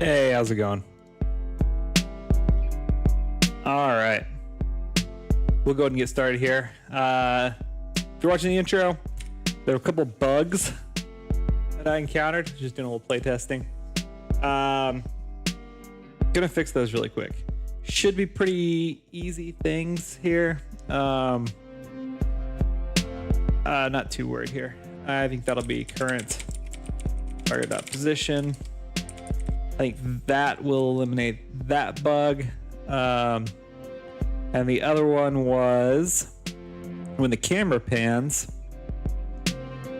Hey, how's it going? All right. We'll go ahead and get started here. If you're watching the intro, there were a couple bugs that I encountered. Just doing a little play testing. Gonna fix those really quick. Should be pretty easy things here. Not too worried here. I think that'll be current target.position. I think that will eliminate that bug. And the other one was when the camera pans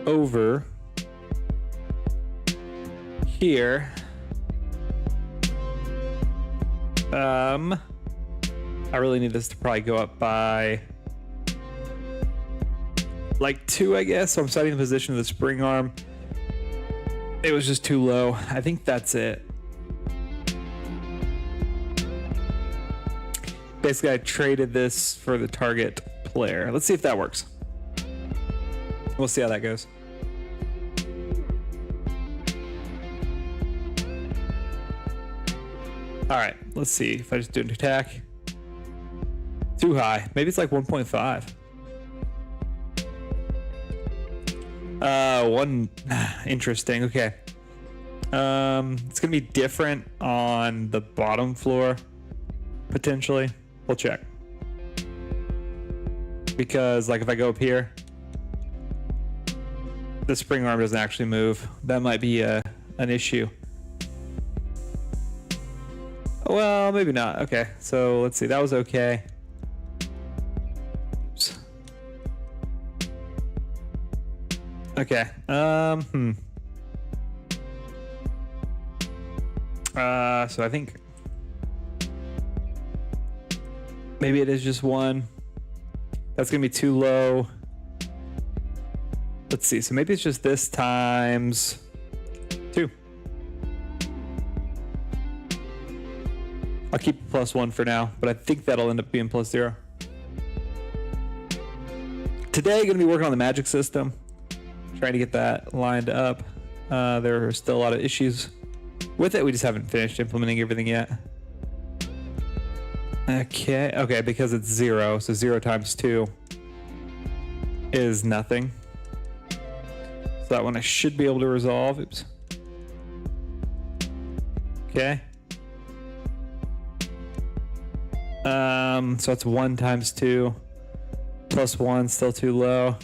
over here. I really need this to probably go up by like 2, I guess. So I'm setting the position of the spring arm. It was just too low. I think that's it. Basically, I traded this for the target player. Let's see if that works. We'll see how that goes. All right, let's see if I just do an attack. Too high. Maybe it's like 1.5. Interesting. Okay. It's gonna be different on the bottom floor, potentially. We'll check. Because like if I go up here, the spring arm doesn't actually move. That might be an issue. Well, maybe not. Okay, so let's see. That was okay. Oops. Okay. So I think maybe it is just 1. That's gonna be too low. Let's see. So maybe it's just this times 2. I'll keep +1 for now, but I think that'll end up being +0. Today, gonna be working on the magic system, trying to get that lined up. There are still a lot of issues with it. We just haven't finished implementing everything yet. Okay, because it's 0, so 0 times 2 is nothing. So that one I should be able to resolve. Oops. Okay. So it's 1 times 2 plus 1, still too low.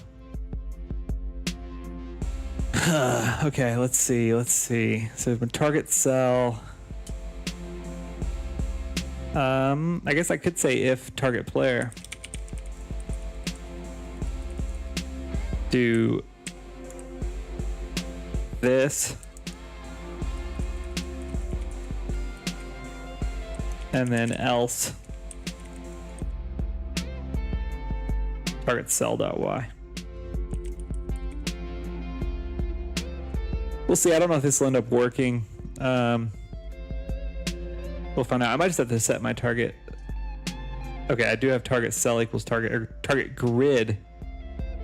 Okay, let's see. So my target cell. I guess I could say if target player do this and then else target cell.y. We'll see. I don't know if this will end up working. We'll find out. I might just have to set my target. Okay, I do have target cell equals target, or target grid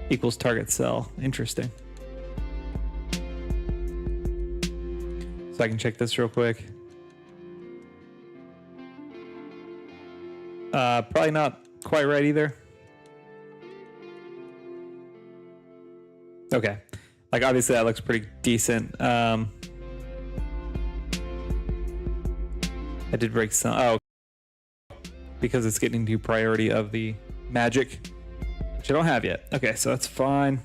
equals target cell. Interesting. So I can check this real quick. Probably not quite right either. Okay. Like obviously that looks pretty decent. I did break some. Oh, because it's getting to priority of the magic, which I don't have yet. Okay, so that's fine.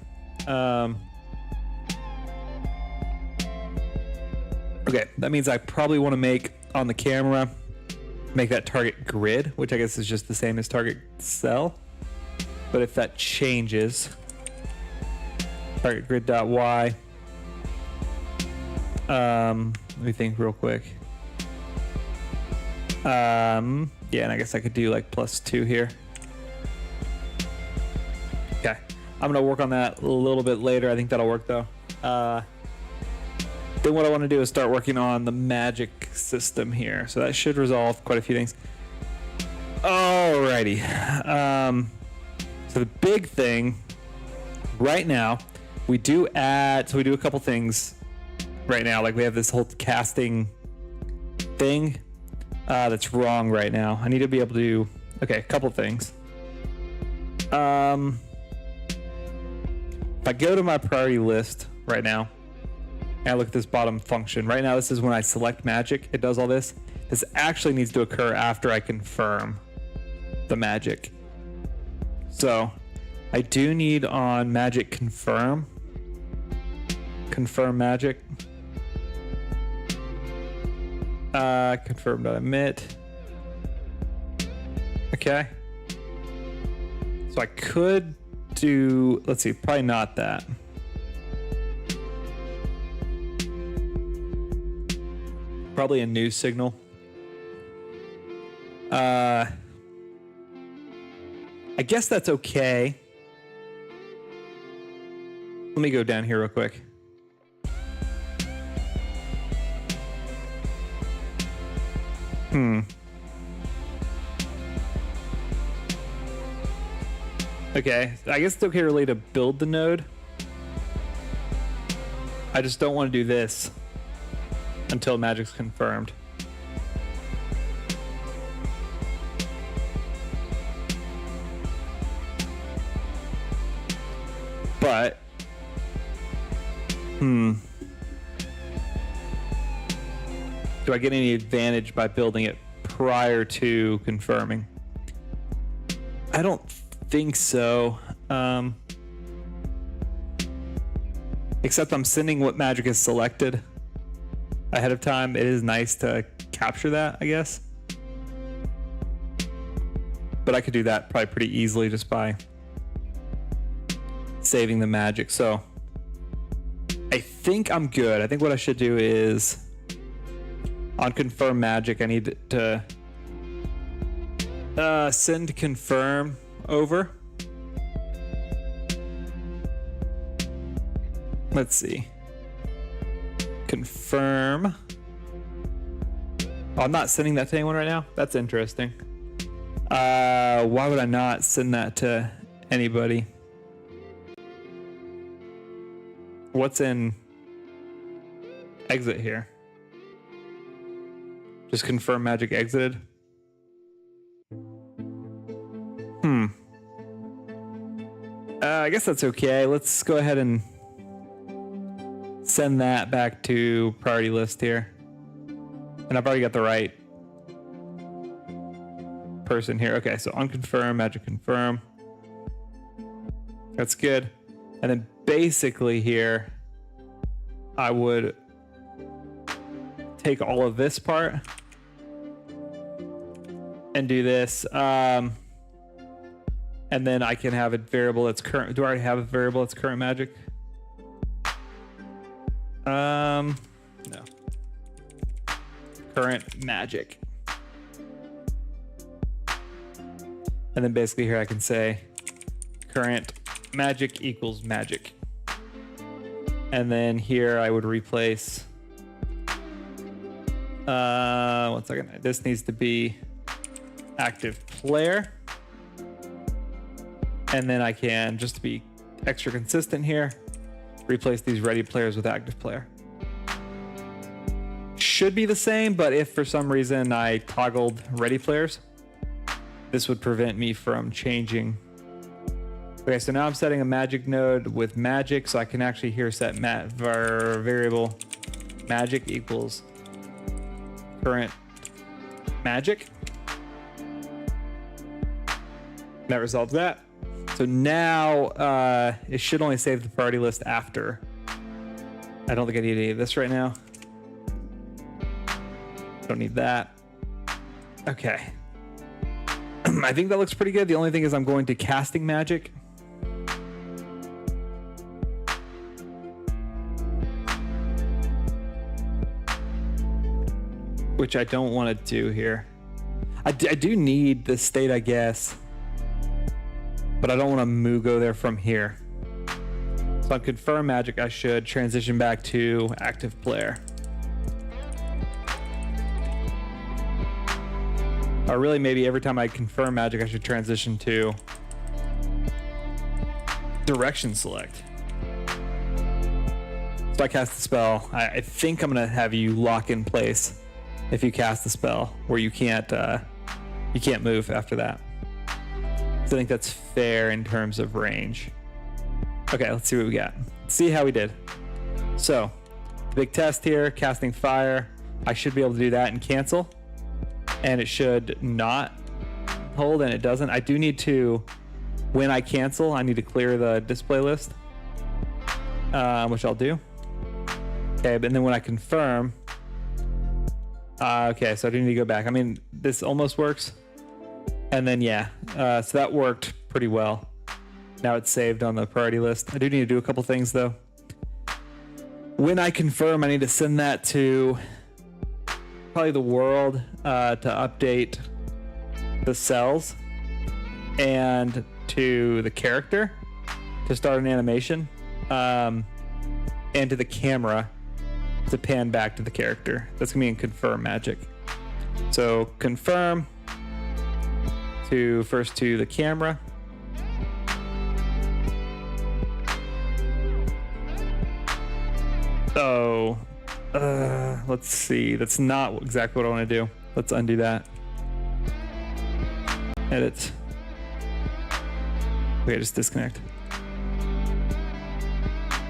Okay, that means I probably want to make on the camera, make that target grid, which I guess is just the same as target cell. But if that changes, target grid.y. Let me think real quick. Yeah, and I guess I could do like +2 here. Okay, I'm gonna work on that a little bit later. I think that'll work though. Then what I want to do is start working on the magic system here. So that should resolve quite a few things. Alrighty. So the big thing right now, we do a couple things right now. Like we have this whole casting thing that's wrong right now. I need to be able to do, okay, a couple things. If I go to my priority list right now, and I look at this bottom function, right now this is when I select magic, it does all this. This actually needs to occur after I confirm the magic. So I do need on magic confirm magic. Confirm.emit. Okay. So I could do, let's see, probably not that. Probably a new signal. I guess that's okay. Let me go down here real quick. Okay, I guess it's okay really to build the node. I just don't want to do this until magic's confirmed. But, do I get any advantage by building it prior to confirming? I don't think so. Except I'm sending what magic is selected ahead of time. It is nice to capture that, I guess. But I could do that probably pretty easily just by saving the magic. So I think I'm good. I think what I should do is on confirm magic, I need to send confirm over. Let's see. Confirm. Oh, I'm not sending that to anyone right now. That's interesting. Why would I not send that to anybody? What's in exit here? Just confirm magic exited. I guess that's okay. Let's go ahead and send that back to priority list here. And I've already got the right person here. Okay, so unconfirm, magic confirm. That's good. And then basically here, I would take all of this part and do this. And then I can have a variable that's current. Do I already have a variable that's current magic? No. Current magic. And then basically here I can say current magic equals magic. And then here I would replace, 1 second. This needs to be active player. And then I can, just to be extra consistent here, replace these ready players with active player. Should be the same, but if for some reason I toggled ready players, this would prevent me from changing. Okay, so now I'm setting a magic node with magic, so I can actually here set variable magic equals current magic. That resolves that. So now it should only save the priority list after. I don't think I need any of this right now. Don't need that. Okay. I think that looks pretty good. The only thing is I'm going to casting magic. Which I don't want to do here. I do need the state, I guess. But I don't want to go there from here. So on confirm magic, I should transition back to active player. Or really maybe every time I confirm magic, I should transition to direction select. So I cast the spell. I think I'm going to have you lock in place if you cast the spell, where you can't move after that. So I think that's fair in terms of range. Okay, let's see what we got. Let's see how we did. So, big test here, casting fire. I should be able to do that and cancel. And it should not hold, and it doesn't. I do need to, when I cancel, I need to clear the display list, which I'll do. Okay, but then when I confirm, okay, so I do need to go back. I mean, this almost works. And then, yeah, so that worked pretty well. Now it's saved on the priority list. I do need to do a couple things, though. When I confirm, I need to send that to probably the world to update the cells, and to the character to start an animation, and to the camera to pan back to the character. That's gonna be in confirm magic. So confirm first to the camera. So let's see, that's not exactly what I want to do. Let's undo that. Edit. Okay, just disconnect.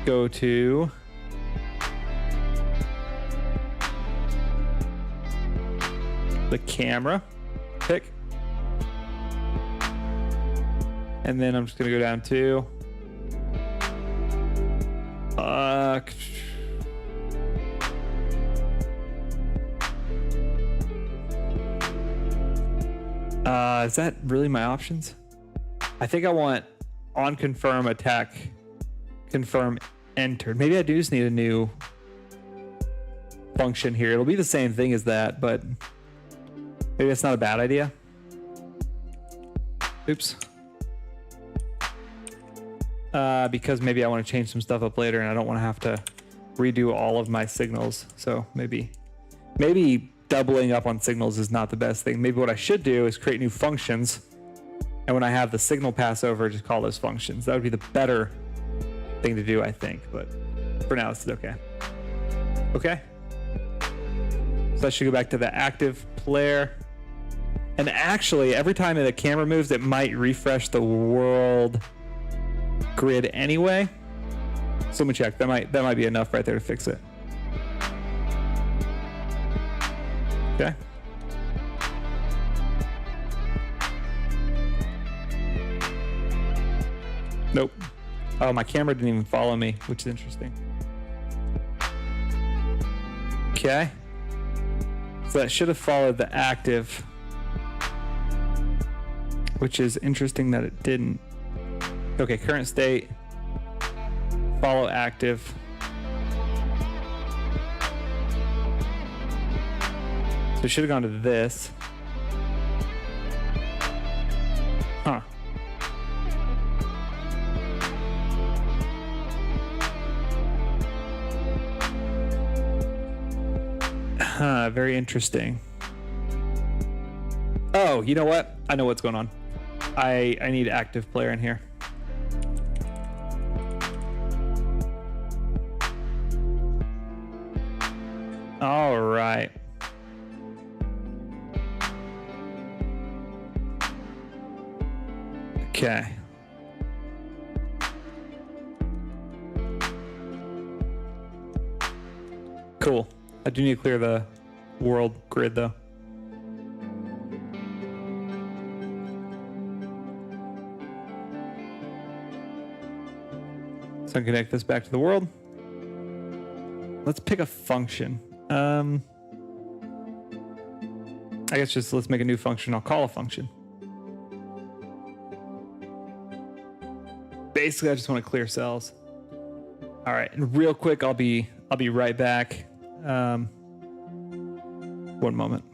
Go to the camera, pick. And then I'm just gonna go down to is that really my options? I think I want on confirm attack, confirm entered. Maybe I do just need a new function here. It'll be the same thing as that, but maybe that's not a bad idea. Oops. Because maybe I want to change some stuff up later and I don't want to have to redo all of my signals. So maybe doubling up on signals is not the best thing. Maybe what I should do is create new functions, and when I have the signal pass over, just call those functions. That would be the better thing to do, I think, but for now it's okay. Okay. So I should go back to the active player. And actually, every time the camera moves, it might refresh the world grid anyway. So let me check. That might be enough right there to fix it. Okay. Nope. Oh, my camera didn't even follow me, which is interesting. Okay. So that should have followed the active, which is interesting that it didn't. Okay, current state, follow active. So it should have gone to this. Huh. Huh, very interesting. Oh, you know what? I know what's going on. I need active player in here. All right. Okay. Cool. I do need to clear the world grid though. So I can connect this back to the world. Let's pick a function. I guess just let's make a new function. I'll call a function. Basically, I just want to clear cells. All right, and real quick, I'll be right back. One moment.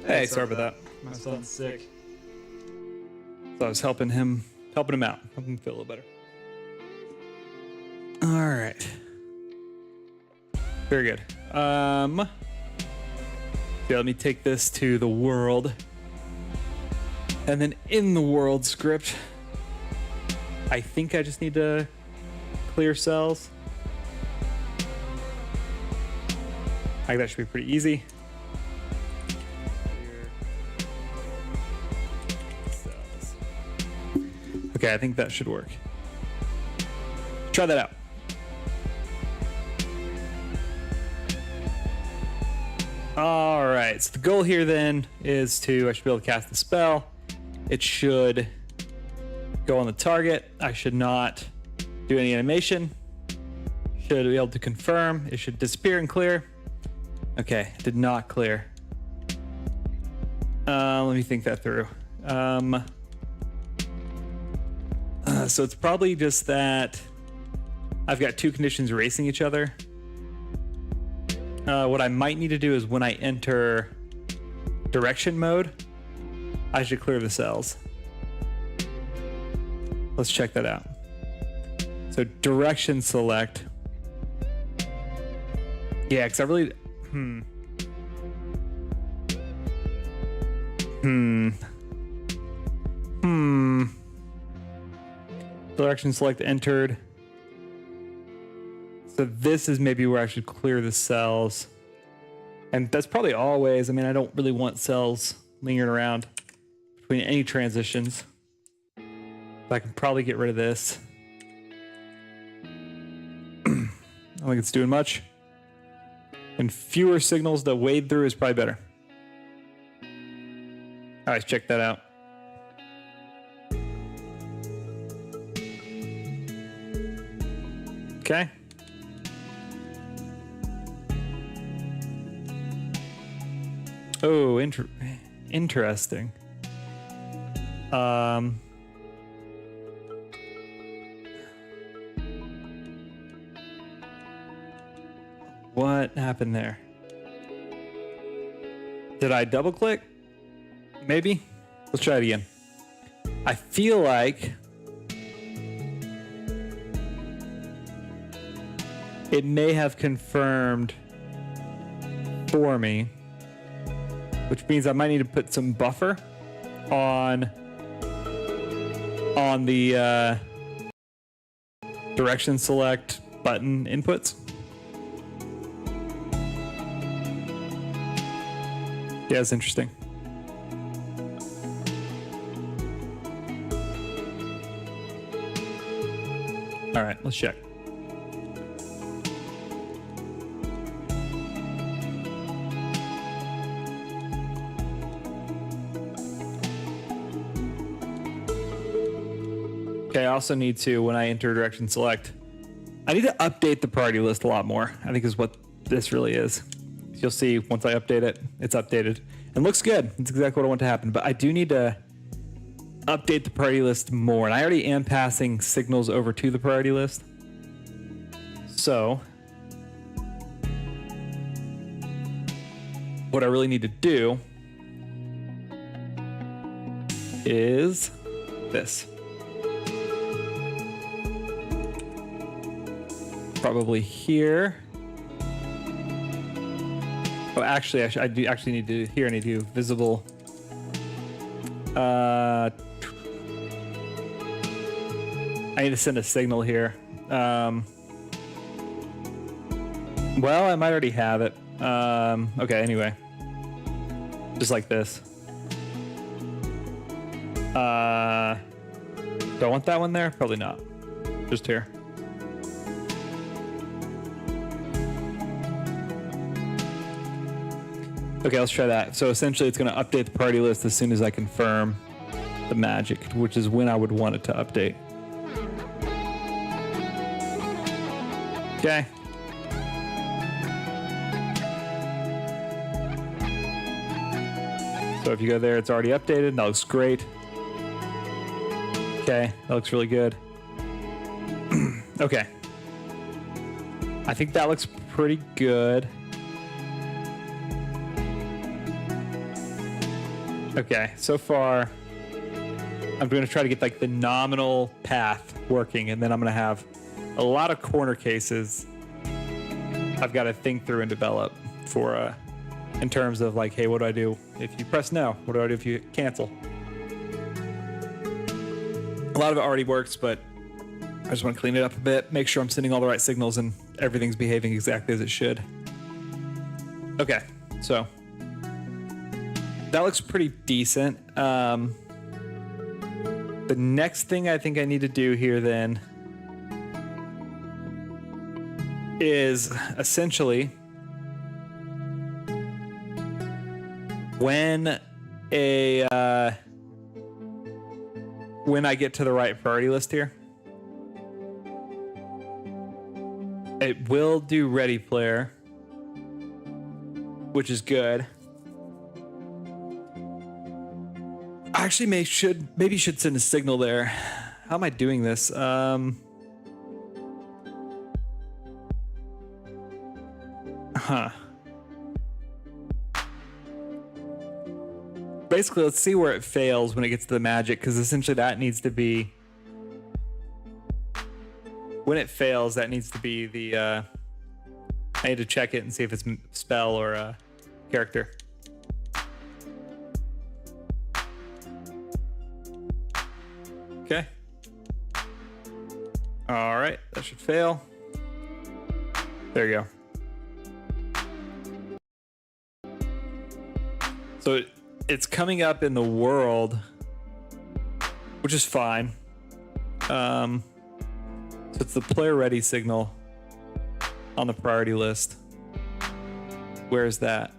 Hey, sorry about that. My son's sick. So I was helping him out, helping him feel a little better. All right. Very good. Yeah, let me take this to the world. And then in the world script, I think I just need to clear cells. I think that should be pretty easy. Okay, I think that should work. Try that out. All right, so the goal here then is I should be able to cast the spell. It should go on the target. I should not do any animation. Should be able to confirm. It should disappear and clear. Okay, did not clear. Let me think that through. So it's probably just that I've got two conditions racing each other. What I might need to do is when I enter direction mode, I should clear the cells. Let's check that out. So direction select. Yeah, because I really... Direction select entered. So this is maybe where I should clear the cells. And that's probably always, I mean, I don't really want cells lingering around between any transitions. But I can probably get rid of this. I don't think it's doing much. And fewer signals to wade through is probably better. All right, check that out. Okay. Oh, interesting. What happened there? Did I double click? Maybe. Let's try it again. I feel like it may have confirmed for me, which means I might need to put some buffer on the direction select button inputs. Yeah, it's interesting. All right, let's check. Okay, I also need to, when I enter direction select, I need to update the priority list a lot more, I think is what this really is. You'll see once I update it, it's updated. And looks good. It's exactly what I want to happen. But I do need to update the priority list more. And I already am passing signals over to the priority list. So what I really need to do is this. Probably here. Oh, actually, I do actually need to here. I need to do visible. I need to send a signal here. Well, I might already have it. Okay. Anyway, just like this. Do I want that one there? Probably not. Just here. Okay, let's try that. So essentially it's going to update the priority list as soon as I confirm the magic, which is when I would want it to update. Okay. So if you go there, it's already updated. That looks great. Okay, that looks really good. Okay. I think that looks pretty good. Okay, so far I'm going to try to get like the nominal path working, and then I'm going to have a lot of corner cases I've got to think through and develop for in terms of like, hey, what do I do if you press no? What do I do if you cancel? A lot of it already works, but I just want to clean it up a bit, make sure I'm sending all the right signals and everything's behaving exactly as it should. Okay, so that looks pretty decent. The next thing I think I need to do here then is essentially when I get to the right priority list here, it will do ready player, which is good. I actually maybe should send a signal there. How am I doing this? Basically, let's see where it fails when it gets to the magic, because essentially that needs to be, when it fails, that needs to be the, I need to check it and see if it's spell or character. Okay. All right, that should fail. There you go. So it's coming up in the world, which is fine. So it's the player ready signal on the priority list. Where is that?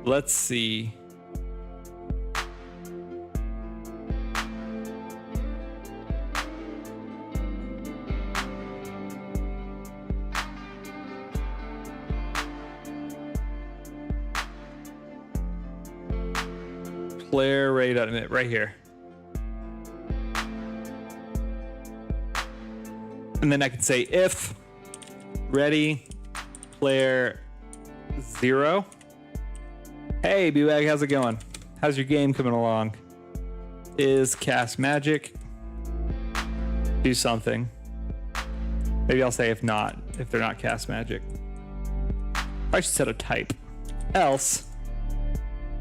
Let's see. Player ready.init right here. And then I can say if ready player 0. Hey, B-Wag, how's it going? How's your game coming along? Is cast magic? Do something. Maybe I'll say if not, if they're not cast magic. I should set a type. Else,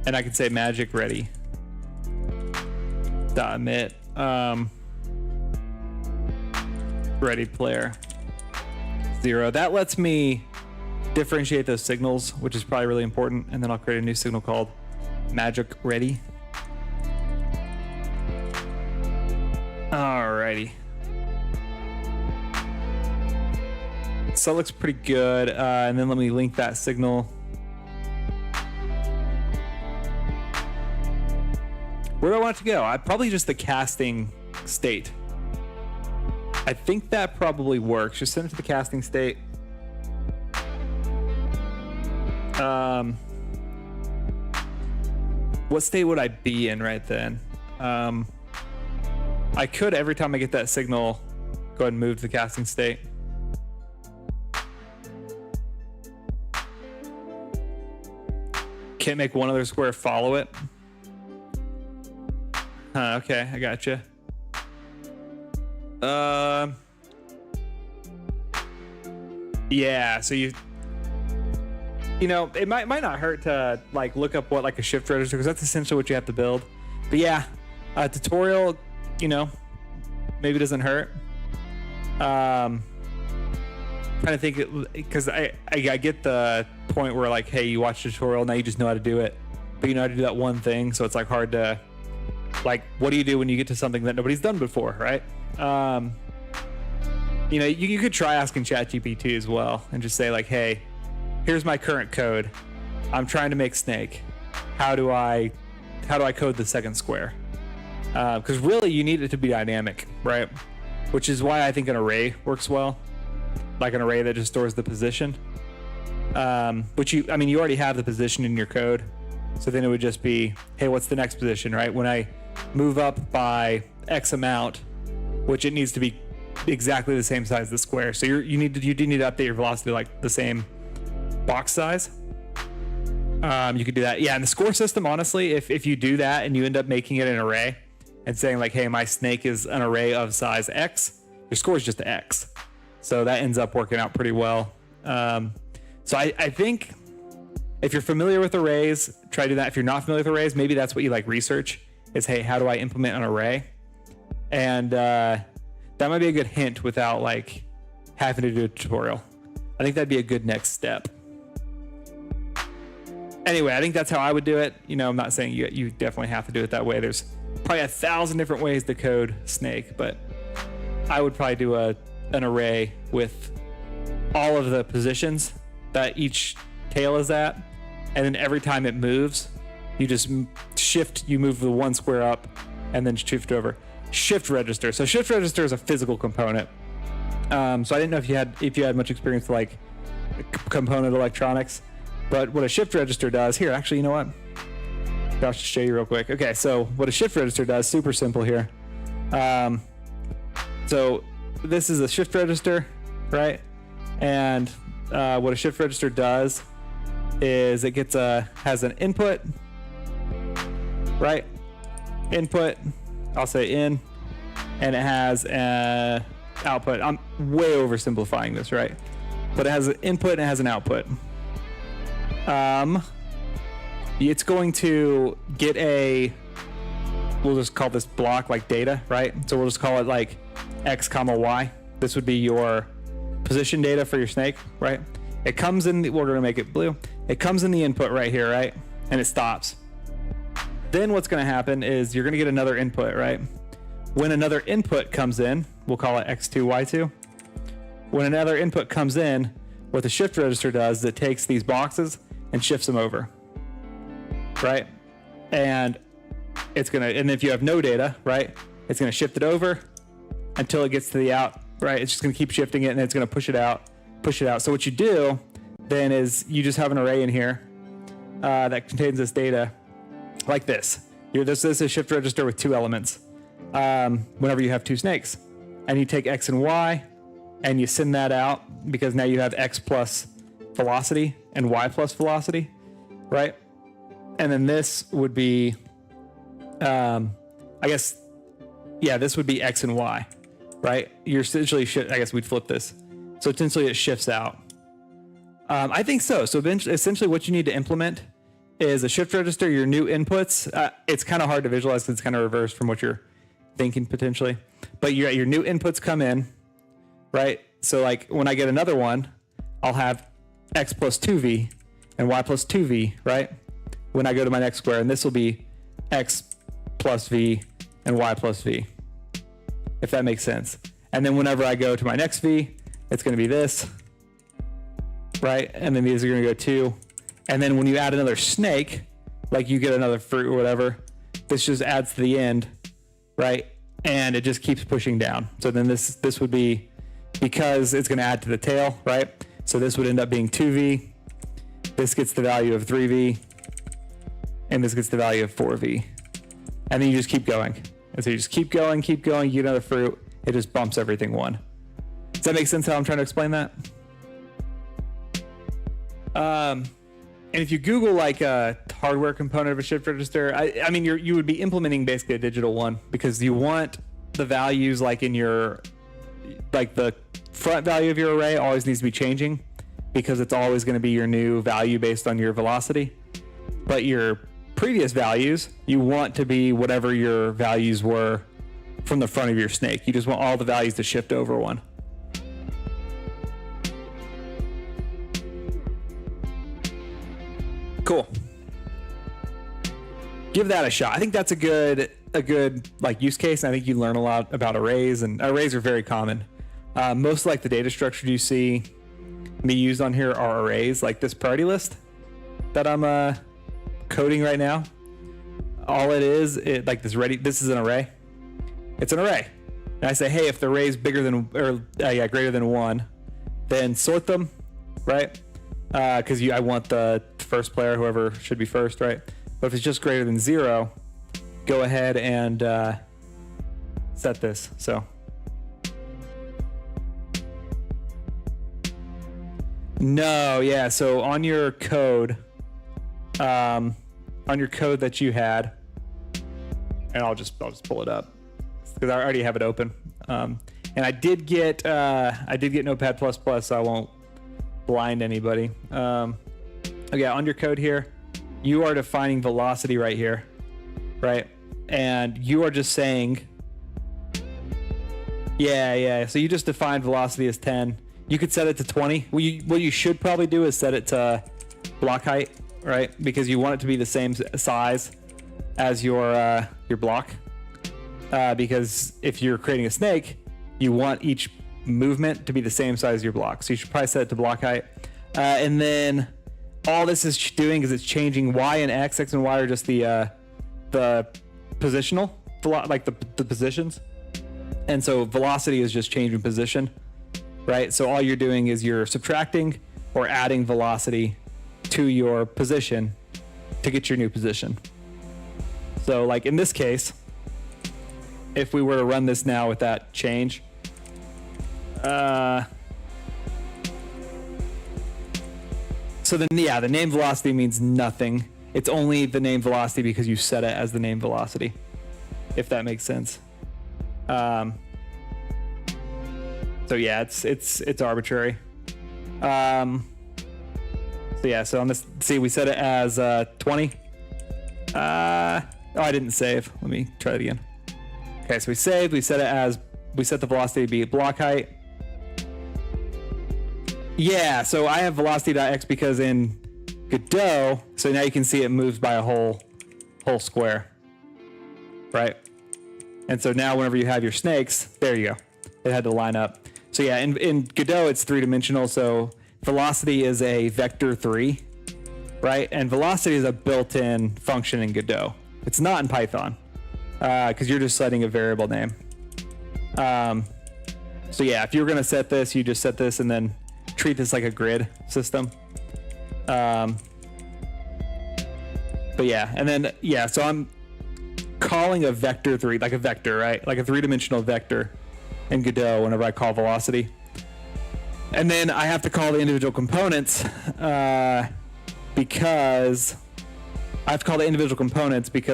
and I can say magic ready. .emit ready player 0. That lets me differentiate those signals, which is probably really important, and then I'll create a new signal called magic ready. Alrighty. So it looks pretty good, and then let me link that signal. Where do I want it to go? Probably just the casting state. I think that probably works. Just send it to the casting state. What state would I be in right then? I could, every time I get that signal, go ahead and move to the casting state. Can't make one other square follow it. Okay, I gotcha. Yeah, so you know, it might not hurt to like look up what like a shift register, because that's essentially what you have to build. But yeah, tutorial, you know, maybe doesn't hurt. Trying to think, because I get the point where like, hey, you watch the tutorial, now you just know how to do it, but you know how to do that one thing, so it's like hard to, like, what do you do when you get to something that nobody's done before, right? You know, you could try asking ChatGPT as well and just say like, hey, here's my current code. I'm trying to make snake. How do I code the second square? Because really you need it to be dynamic, right? Which is why I think an array works well, like an array that just stores the position. Which I mean, you already have the position in your code, so then it would just be, hey, what's the next position, right? When I move up by X amount, which it needs to be exactly the same size as the square. So you do need to update your velocity like the same box size. You could do that. Yeah, and the score system, honestly, if you do that and you end up making it an array and saying like, hey, my snake is an array of size X, your score is just X. So that ends up working out pretty well. So I think if you're familiar with arrays, try to do that. If you're not familiar with arrays, maybe that's what you like research is, hey, how do I implement an array? And that might be a good hint without like having to do a tutorial. I think that'd be a good next step. Anyway, I think that's how I would do it. You know, I'm not saying you definitely have to do it that way. There's probably 1,000 different ways to code snake, but I would probably do an array with all of the positions that each tail is at, and then every time it moves, you just you move the one square up and then shift over. Shift register. So shift register is a physical component. So I didn't know if you had much experience with like component electronics, but what a shift register does here, actually, you know what? I'll just show you real quick. Okay, so what a shift register does, super simple here. So this is a shift register, right? And what a shift register does is it has an input, right? Input, I'll say in, and it has an output. I'm way oversimplifying this, right? But it has an input and it has an output. It's going to get we'll just call this block like data, right? So we'll just call it like X comma Y. This would be your position data for your snake, right? It comes in, we're gonna make it blue. It comes in the input right here, right? And it stops. Then what's gonna happen is you're gonna get another input, right? When another input comes in, we'll call it X2, Y2. When another input comes in, what the shift register does is it takes these boxes and shifts them over, right? And and if you have no data, right? It's gonna shift it over until it gets to the out, right? It's just gonna keep shifting it and it's gonna push it out. So what you do then is you just have an array in here that contains this data like this. This is a shift register with two elements. Whenever you have two snakes, and you take X and Y and you send that out, because now you have X plus velocity and Y plus velocity, right? And then this would be, this would be X and Y, right? You're essentially, I guess we'd flip this. So essentially it shifts out. I think so. So essentially what you need to implement is a shift register, your new inputs. It's kind of hard to visualize because it's kind of reversed from what you're thinking potentially. But your new inputs come in, right? So like when I get another one, I'll have X plus 2V and Y plus 2V, right? When I go to my next square, and this will be X plus V and Y plus V, if that makes sense. And then whenever I go to my next V, it's going to be this, right? And then these are going to go 2. And then when you add another snake, like you get another fruit or whatever, this just adds to the end, right? And it just keeps pushing down. So then this would be, because it's going to add to the tail, right? So this would end up being 2V. This gets the value of 3V. And this gets the value of 4V. And then you just keep going. And so you just keep going, you get another fruit. It just bumps everything 1. Does that make sense how I'm trying to explain that? And if you Google like a hardware component of a shift register, I mean, you would be implementing basically a digital one, because you want the values like in like the front value of your array always needs to be changing, because it's always going to be your new value based on your velocity. But your previous values, you want to be whatever your values were from the front of your snake. You just want all the values to shift over 1. Cool. Give that a shot. I think that's a good like use case. And I think you learn a lot about arrays, and arrays are very common. Most like the data structure you see me used on here are arrays, like this priority list that I'm coding right now. All it is this is an array. It's an array. And I say, hey, if the array is greater than 1, then sort them, right? Because I want the first player, whoever should be first, right? But if it's just greater than 0, go ahead and set this. So No, yeah. So on your code, that you had, and I'll just pull it up because I already have it open. And I did get Notepad++, so I won't blind anybody. Okay, on your code here, you are defining velocity right here, right? And you are just saying, yeah. So you just defined velocity as 10. You could set it to 20. What you should probably do is set it to block height, right? Because you want it to be the same size as your block. Because if you're creating a snake, you want each movement to be the same size as your block. So you should probably set it to block height. And then all this is doing is it's changing y and x. X and y are just the positional, like the positions. And so velocity is just changing position, right? So all you're doing is you're subtracting or adding velocity to your position to get your new position. So like in this case, if we were to run this now with that change, so then, yeah, the name velocity means nothing. It's only the name velocity because you set it as the name velocity, if that makes sense. So yeah, it's arbitrary. So yeah, so on this, see, we set it as 20. Oh, I didn't save. Let me try it again. Okay, so we saved. We set the velocity to be block height. Yeah, so I have velocity.x because in Godot, so now you can see it moves by a whole square, right? And so now whenever you have your snakes, there you go. It had to line up. So yeah, in Godot, it's three-dimensional, so velocity is a vector 3, right? And velocity is a built-in function in Godot. It's not in Python, because you're just setting a variable name. So yeah, if you're gonna set this, you just set this and then treat this like a grid system. But yeah, and then, yeah, so I'm calling a vector 3, like a vector, right? Like a three-dimensional vector in Godot whenever I call velocity. And then I have to call the individual components because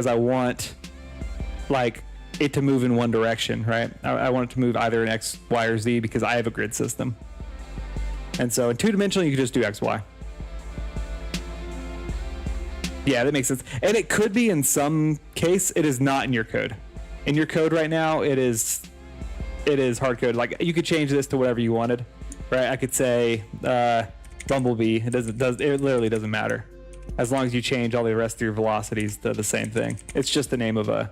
I want like it to move in one direction, right? I want it to move either in X, Y, or Z because I have a grid system. And so in two-dimensional, you can just do X, Y. Yeah, that makes sense. And it could be in some case, it is not in your code. In your code right now, it is hard code. Like you could change this to whatever you wanted, right? I could say Bumblebee. It literally doesn't matter as long as you change all the rest of your velocities to the same thing. It's just the name of a.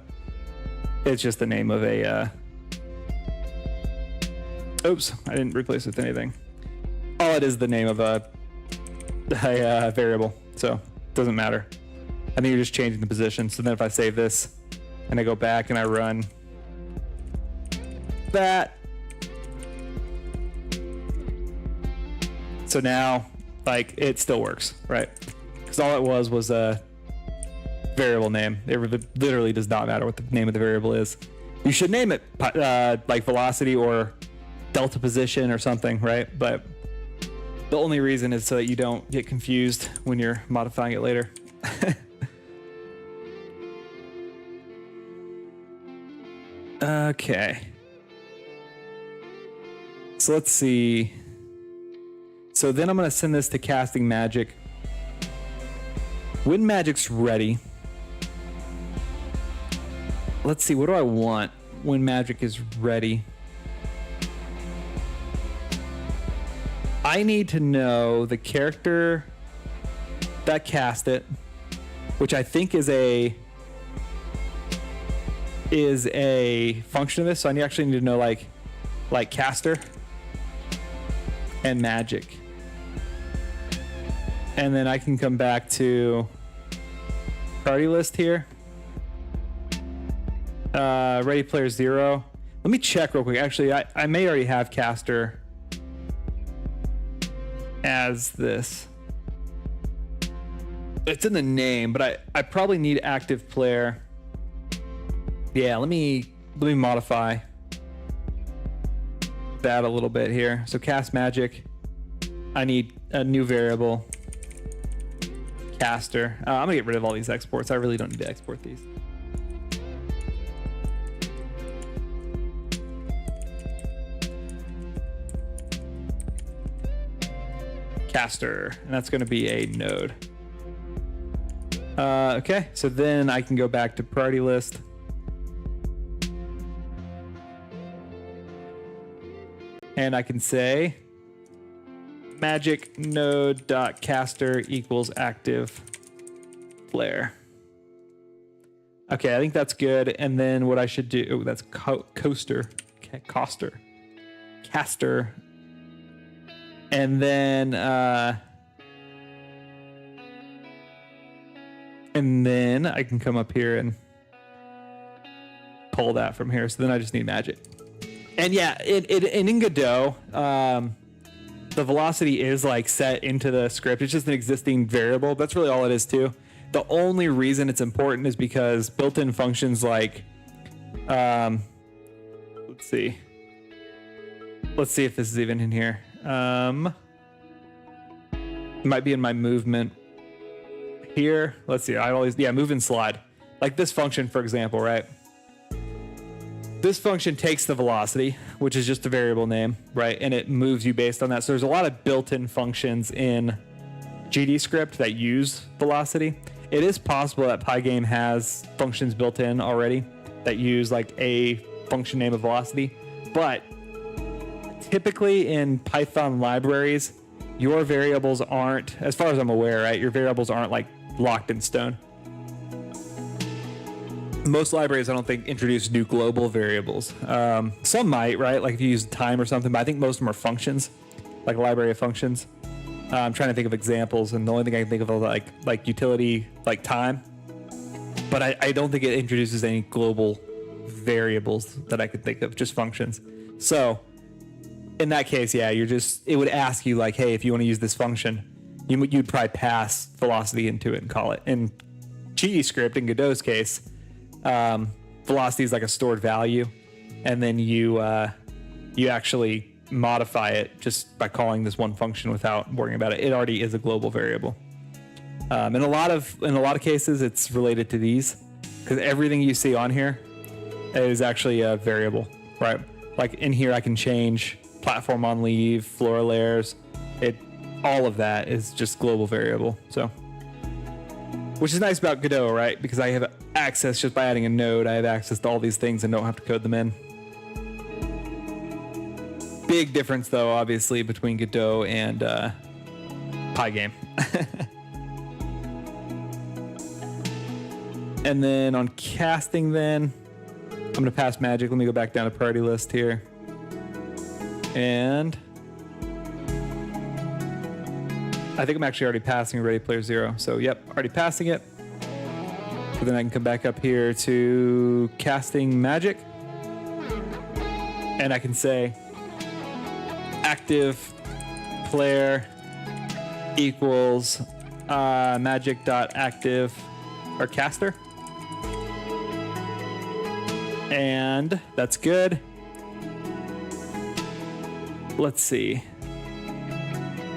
Oops, I didn't replace it with anything. All it is the name of a variable, so it doesn't matter. I think you're just changing the position. So then if I save this and I go back and I run that, so now like it still works, right? Because all it was a variable name. It literally does not matter what the name of the variable is. You should name it like velocity or delta position or something, right? But the only reason is so that you don't get confused when you're modifying it later. Okay. So let's see. So then I'm going to send this to casting magic. When magic's ready. Let's see, what do I want when magic is ready? I need to know the character that cast it, which I think is a function of this. So I actually need to know like caster and magic. And then I can come back to party list here. Ready player 0. Let me check real quick. Actually, I may already have caster as this. It's in the name, but I probably need active player. Yeah, let me modify that a little bit here. So cast magic. I need a new variable, caster. I'm gonna get rid of all these exports. I really don't need to export these. Caster, and that's going to be a node. Okay, so then I can go back to priority list. And I can say magic node dot caster equals active flare. Okay, I think that's good. And then what I should do, that's caster. And then I can come up here and pull that from here. So then I just need magic. And yeah, in Godot, the velocity is like set into the script. It's just an existing variable. That's really all it is too. The only reason it's important is because built-in functions like, let's see if this is even in here. It might be in my movement here. Let's see. Move and slide. Like this function, for example, right? This function takes the velocity, which is just a variable name, right? And it moves you based on that. So there's a lot of built-in functions in GD script that use velocity. It is possible that Pygame has functions built in already that use like a function name of velocity, but typically in Python libraries, your variables aren't, as far as I'm aware, right? Your variables aren't like locked in stone. Most libraries, I don't think, introduce new global variables. Some might, right? Like if you use time or something, but I think most of them are functions, like a library of functions. I'm trying to think of examples, and the only thing I can think of is like utility, like time. But I don't think it introduces any global variables that I could think of, just functions. So in that case, yeah, it would ask you like, hey, if you want to use this function, you'd probably pass velocity into it and call it. In GD script, in Godot's case, velocity is like a stored value, and then you actually modify it just by calling this one function without worrying about it. It already is a global variable. In a lot of cases, it's related to these, because everything you see on here is actually a variable, right? Like in here, I can change platform on leave, floor layers. All of that is just global variable. So, which is nice about Godot, right? Because I have access just by adding a node. I have access to all these things and don't have to code them in. Big difference, though, obviously, between Godot and Pygame. And then on casting, I'm going to pass magic. Let me go back down to priority list here. And I think I'm actually already passing Ready Player 0. So, yep, already passing it. So then I can come back up here to casting magic. And I can say active player equals magic.active or caster. And that's good. Let's see.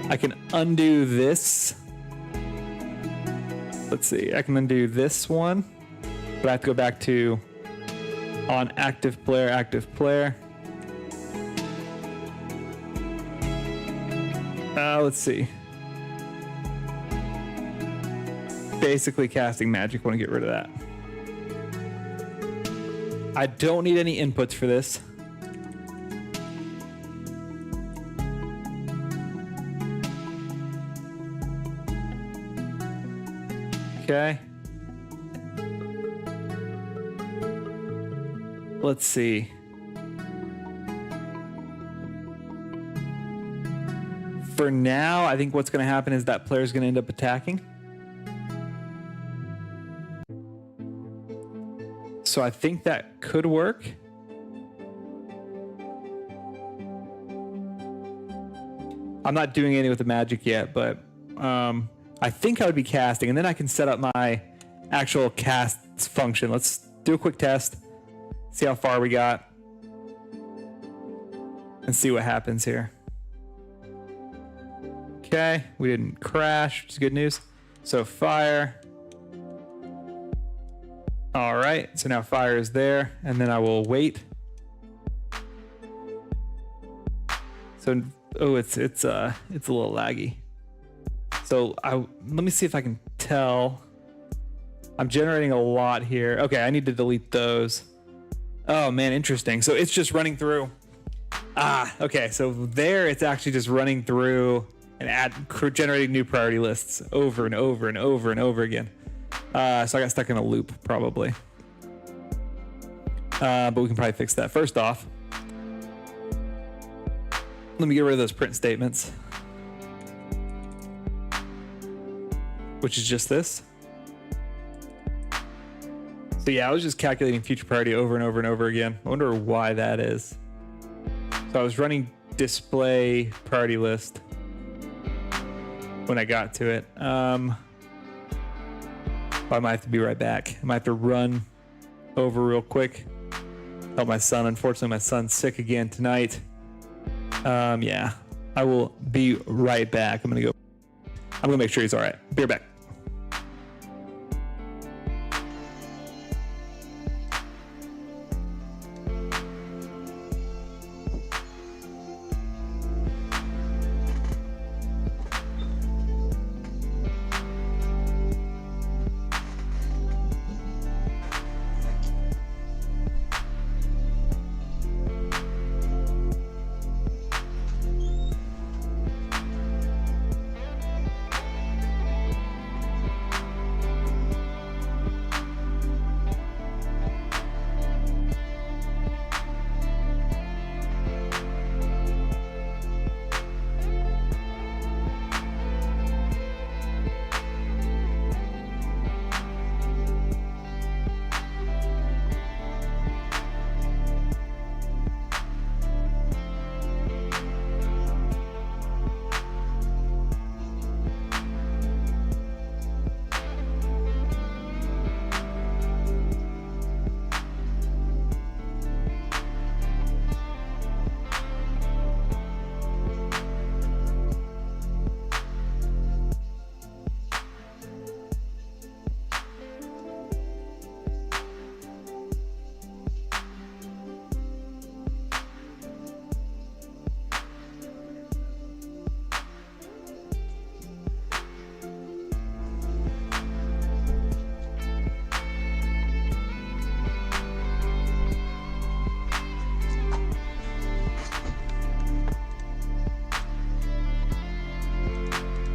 I can undo this. Let's see. I can undo this one, but I have to go back to on active player. Let's see. Basically casting magic. Want to get rid of that. I don't need any inputs for this. Okay. Let's see. For now, I think what's going to happen is that player's going to end up attacking. So I think that could work. I'm not doing anything with the magic yet, but I think I would be casting, and then I can set up my actual cast function. Let's do a quick test, see how far we got, and see what happens here. Okay, we didn't crash, which is good news. So fire. All right, so now fire is there, and then I will wait. So, oh, it's a little laggy. So let me see if I can tell. I'm generating a lot here. Okay, I need to delete those. Oh man, interesting. So it's just running through. Okay, so there it's actually just running through and generating new priority lists over and over and over and over again. So I got stuck in a loop probably. But we can probably fix that. First off, let me get rid of those print statements, which is just this. So yeah, I was just calculating future priority over and over and over again. I wonder why that is. So I was running display priority list when I got to it. I might have to be right back. I might have to run over real quick. Help my son. Unfortunately, my son's sick again tonight. Yeah, I will be right back. I'm gonna make sure he's all right. Be right back.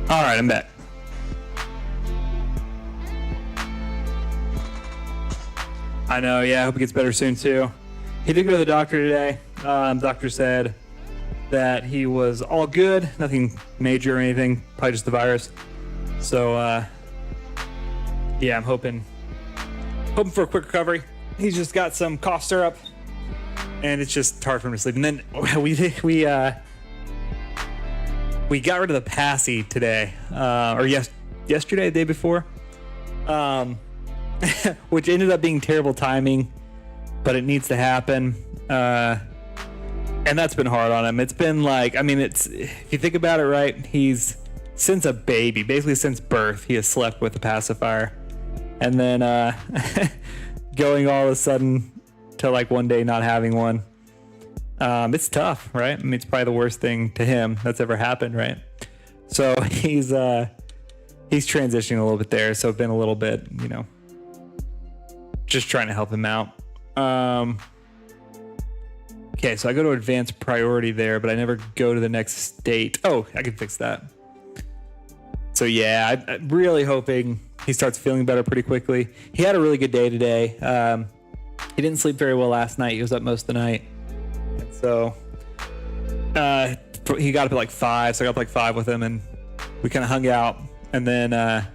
All right, I'm back. I know, yeah, I hope it gets better soon too. He did go to the doctor today. Doctor said that he was all good, nothing major or anything, probably just the virus. So, yeah, I'm hoping for a quick recovery. He's just got some cough syrup, and it's just hard for him to sleep. And then we got rid of the passy today, or yesterday, the day before, which ended up being terrible timing, but it needs to happen. And that's been hard on him. It's been like, I mean, if you think about it, right, he's since a baby, basically since birth, he has slept with a pacifier. And then going all of a sudden to like one day not having one. It's tough, right? I mean, it's probably the worst thing to him that's ever happened, right? So he's transitioning a little bit there. So I've been a little bit, just trying to help him out. Okay, so I go to advanced priority there, but I never go to the next state. Oh, I can fix that. So yeah, I'm really hoping he starts feeling better pretty quickly. He had a really good day today. He didn't sleep very well last night. He was up most of the night. And so he got up at like 5, so I got up like 5 with him, and we kind of hung out. And then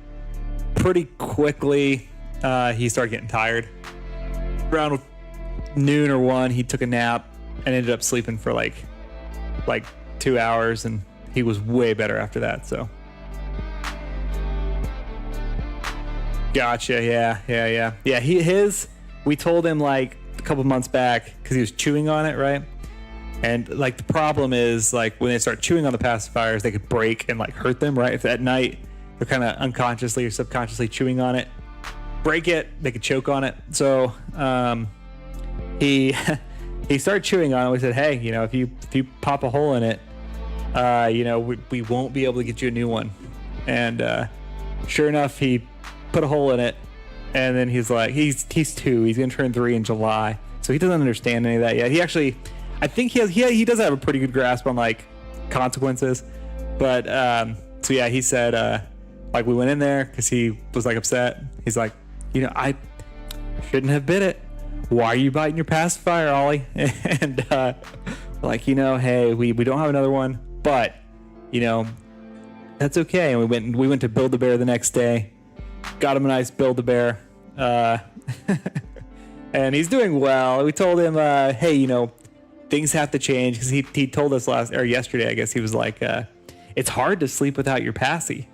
pretty quickly, he started getting tired. Around noon or 1, he took a nap and ended up sleeping for like 2 hours, and he was way better after that. So gotcha. Yeah. We told him like a couple months back, because he was chewing on it, right? And like the problem is like when they start chewing on the pacifiers, they could break and like hurt them, right? If at night they're kind of unconsciously or subconsciously chewing on it, break it, they could choke on it. So he he started chewing on it. We said, hey, you know, if you pop a hole in it, you know, we won't be able to get you a new one. And sure enough, he put a hole in it, and then he's like, he's 2, he's gonna turn 3 in July, so he doesn't understand any of that yet. He actually, I think he does have a pretty good grasp on like consequences, but so yeah, he said like we went in there because he was like upset. He's like, you know, I shouldn't have bit it. Why are you biting your pacifier, Ollie? And like, you know, hey, we don't have another one, but you know, that's okay. And we went to Build-A-Bear the next day, got him a nice Build-A-Bear, and he's doing well. We told him, hey, you know, things have to change, because he told us yesterday, I guess. He was like, it's hard to sleep without your passy.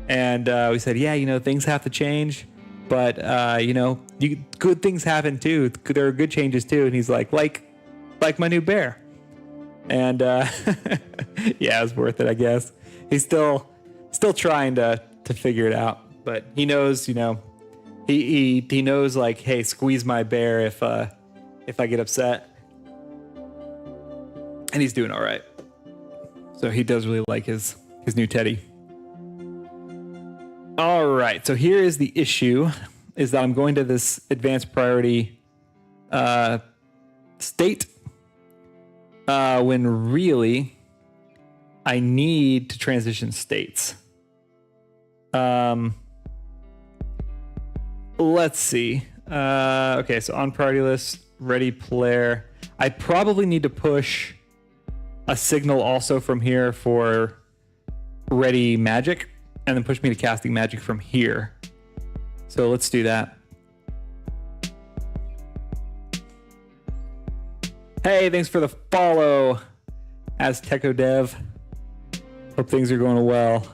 And we said, yeah, you know, things have to change, but you know, good things happen too. There are good changes too. And he's like my new bear. And yeah, it was worth it, I guess. He's still trying to figure it out, but he knows, you know, he knows like, hey, squeeze my bear if I get upset. And he's doing all right. So he does really like his new teddy. All right, so here is the issue, is that I'm going to this advanced priority state when really I need to transition states. Let's see. Okay, so on priority list, ready player. I probably need to push a signal also from here for ready magic, and then push me to casting magic from here. So let's do that. Hey, thanks for the follow, Azteco Dev. Hope things are going well.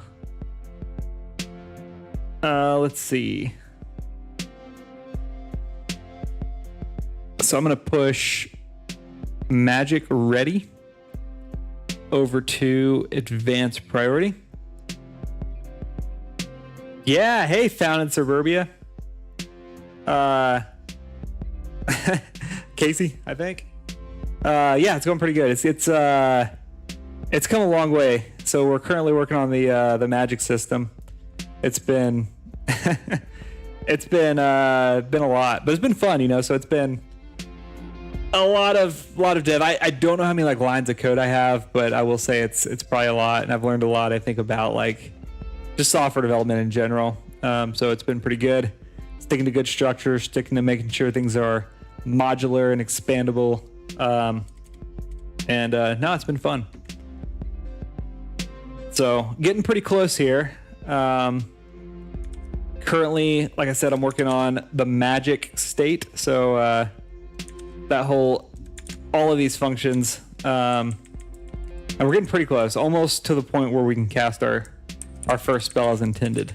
Let's see. So I'm gonna push magic ready over to advanced priority. Yeah, hey, Found in Suburbia. Casey, I think. Yeah, it's going pretty good. It's come a long way. So we're currently working on the magic system. It's been it's been a lot, but it's been fun, you know. So it's been a lot of dev. I don't know how many like lines of code I have, but I will say it's probably a lot, and I've learned a lot, I think, about like just software development in general. So it's been pretty good. Sticking to good structure, sticking to making sure things are modular and expandable. No, it's been fun. So getting pretty close here. Currently, like I said, I'm working on the magic state. So all of these functions, and we're getting pretty close, almost to the point where we can cast our first spell as intended.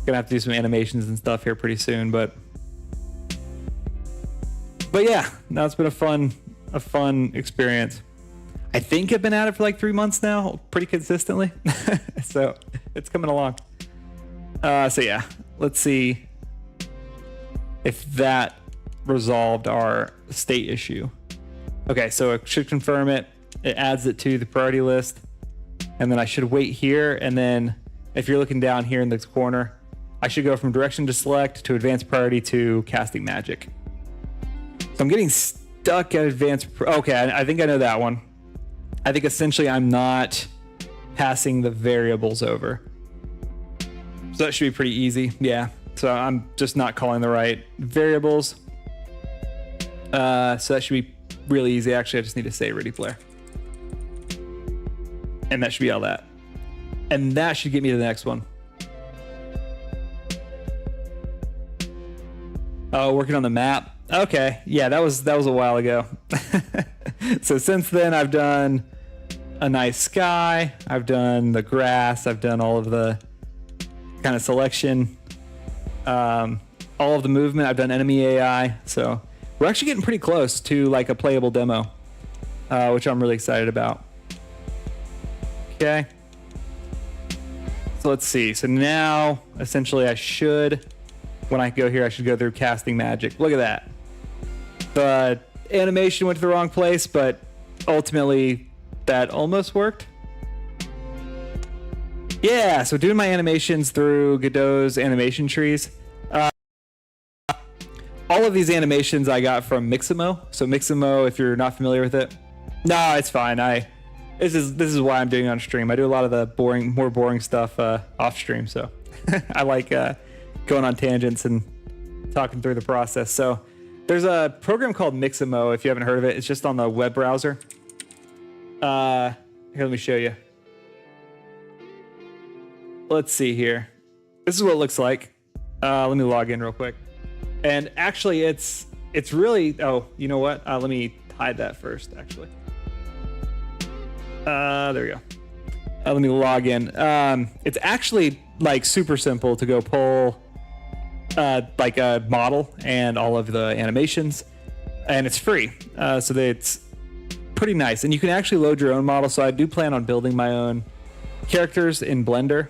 Gonna have to do some animations and stuff here pretty soon, but yeah, no, it's been a fun experience. I think I've been at it for like 3 months now, pretty consistently. So it's coming along. So yeah, let's see if that resolved our state issue. Okay, so it should confirm it. It adds it to the priority list. And then I should wait here. And then if you're looking down here in this corner, I should go from direction to select to advanced priority to casting magic. So I'm getting stuck at advanced. Okay, I think I know that one. I think essentially I'm not passing the variables over. So that should be pretty easy. Yeah. So I'm just not calling the right variables. So that should be really easy. Actually, I just need to say ready player. And that should be all that. And that should get me to the next one. Oh, working on the map. Okay. Yeah, that was a while ago. So since then I've done a nice sky. I've done the grass. I've done all of the kind of selection. All of the movement. I've done enemy AI. So we're actually getting pretty close to like a playable demo. which I'm really excited about. Okay. So let's see. So now, essentially, when I go here, I should go through casting magic. Look at that. The animation went to the wrong place, but ultimately, that almost worked. Yeah, so doing my animations through Godot's animation trees. All of these animations I got from Mixamo. So Mixamo, if you're not familiar with it, no, it's fine. This is why I'm doing it on stream. I do a lot of the more boring stuff off stream. So I like going on tangents and talking through the process. So there's a program called Mixamo. If you haven't heard of it, it's just on the web browser. Here, let me show you. Let's see here. This is what it looks like. Let me log in real quick. And actually, it's really. Oh, you know what? Let me hide that first. Actually, there we go. Let me log in. It's actually like super simple to go pull like a model and all of the animations, and it's free. So it's pretty nice, and you can actually load your own model. So I do plan on building my own characters in Blender.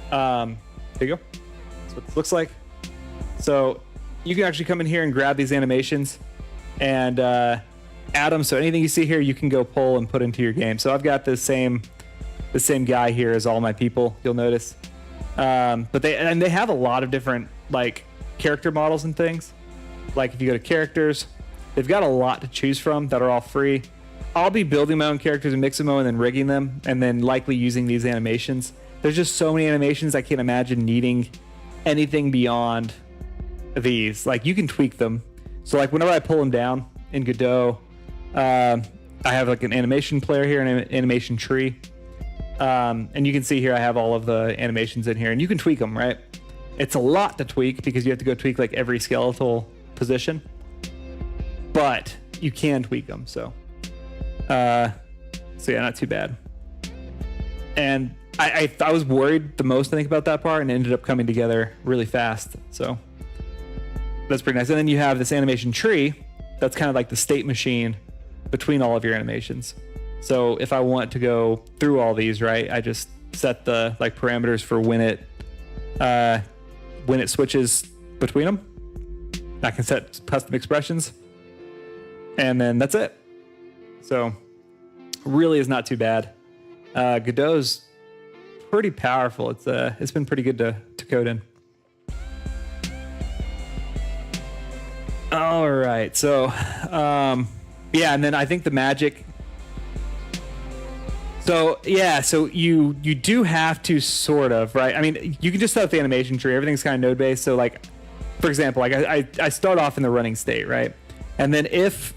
There you go. That's what this looks like. So you can actually come in here and grab these animations and add them. So anything you see here, you can go pull and put into your game. So I've got the same guy here as all my people. You'll notice, but they have a lot of different like character models and things. Like if you go to characters, they've got a lot to choose from that are all free. I'll be building my own characters in Mixamo and then rigging them, and then likely using these animations. There's just so many animations, I can't imagine needing anything beyond these. Like you can tweak them. So like whenever I pull them down in Godot, I have like an animation player here, an animation tree. And you can see here I have all of the animations in here, and you can tweak them, right? It's a lot to tweak because you have to go tweak like every skeletal position, but you can tweak them. So yeah, not too bad. And I was worried the most, I think, about that part, and it ended up coming together really fast. So that's pretty nice. And then you have this animation tree that's kind of like the state machine between all of your animations. So if I want to go through all these, right, I just set the like parameters for when it switches between them. I can set custom expressions, and then that's it. So really is not too bad. Godot's pretty powerful. It's been pretty good to code in. All right, so yeah, and then I think the magic. So yeah, so you do have to sort of, right? I mean, you can just set up the animation tree. Everything's kind of node based. So like, for example, like I start off in the running state, right? And then if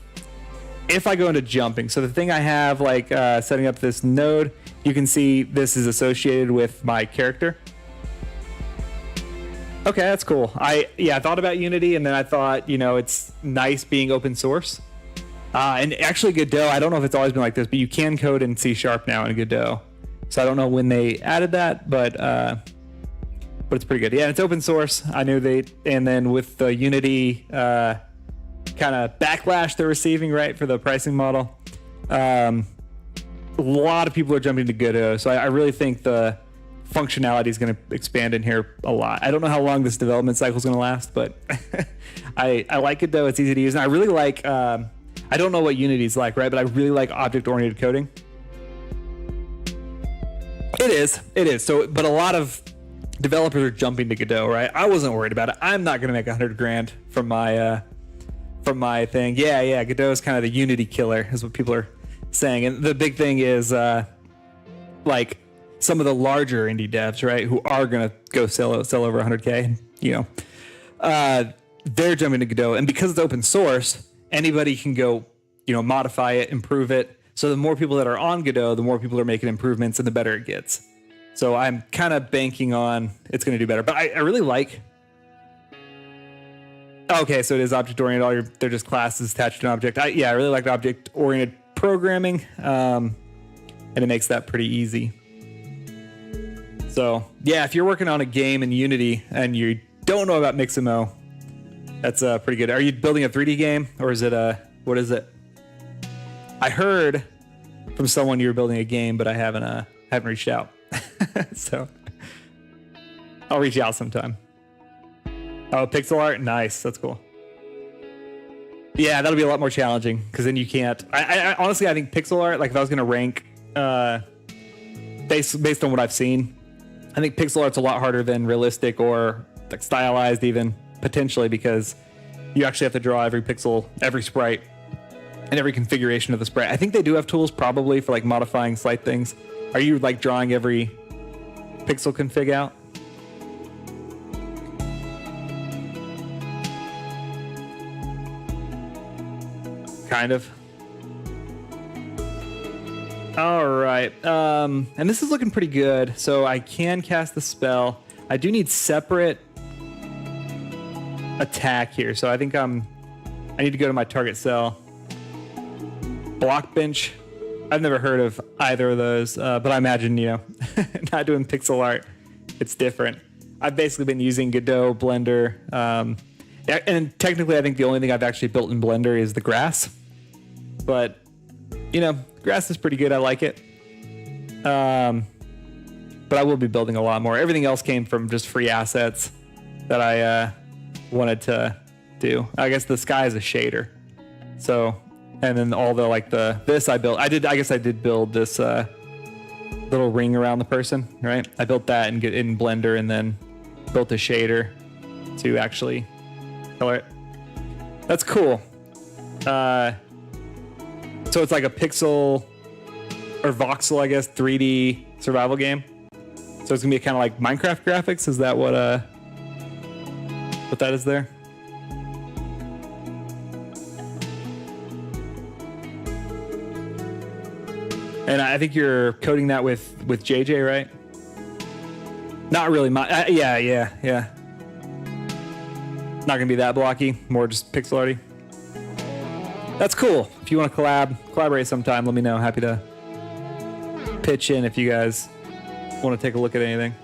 I go into jumping, so the thing I have like setting up this node, you can see this is associated with my character. Okay, that's cool. I thought about Unity, and then I thought, it's nice being open source. And actually Godot, I don't know if it's always been like this, but you can code in C# now in Godot. So I don't know when they added that, but it's pretty good. Yeah, it's open source. I knew and then with the Unity kind of backlash they're receiving, right, for the pricing model, a lot of people are jumping to Godot. So I really think the functionality is going to expand in here a lot. I don't know how long this development cycle is going to last, but I like Godot. It's easy to use, and I really like. I don't know what Unity's like, right? But I really like object-oriented coding. It is. So, but a lot of developers are jumping to Godot, right? I wasn't worried about it. I'm not going to make $100,000 from my thing. Yeah. Godot is kind of the Unity killer, is what people are saying. And the big thing is, like some of the larger indie devs, right, who are going to go sell over $100K, they're jumping to Godot, and because it's open source, anybody can go, modify it, improve it. So the more people that are on Godot, the more people are making improvements, and the better it gets. So I'm kind of banking on it's going to do better. But I really like. Okay, so it is object-oriented. They're just classes attached to an object. I really like object-oriented programming, and it makes that pretty easy. So yeah, if you're working on a game in Unity and you don't know about Mixamo, that's pretty good. Are you building a 3D game, or is it what is it? I heard from someone you were building a game, but I haven't reached out. So I'll reach out sometime. Oh, pixel art, nice. That's cool. Yeah, that'll be a lot more challenging because then you can't. I honestly, I think pixel art, like if I was gonna rank, based on what I've seen, I think pixel art's a lot harder than realistic or like stylized, even potentially, because you actually have to draw every pixel, every sprite, and every configuration of the sprite. I think they do have tools probably for like modifying slight things. Are you like drawing every pixel config out? Kind of. All right. And this is looking pretty good. So I can cast the spell. I do need separate attack here. So I think I need to go to my target cell. Block bench. I've never heard of either of those, but I imagine, you know, not doing pixel art, it's different. I've basically been using Godot, Blender, and technically I think the only thing I've actually built in Blender is the grass. But, you know, grass is pretty good. I like it. But I will be building a lot more. Everything else came from just free assets that I wanted to do. I guess the sky is a shader. So, and then all the like this I built. I guess I did build this little ring around the person, right? I built that and get in Blender and then built a shader to actually color it. That's cool. So it's like a pixel or voxel, I guess, 3D survival game. So it's gonna be kind of like Minecraft graphics. Is that what that is there? And I think you're coding that with JJ, right? Not really. Yeah. Not gonna be that blocky. More just pixel arty. That's cool. If you want to collaborate sometime, let me know. Happy to pitch in if you guys want to take a look at anything.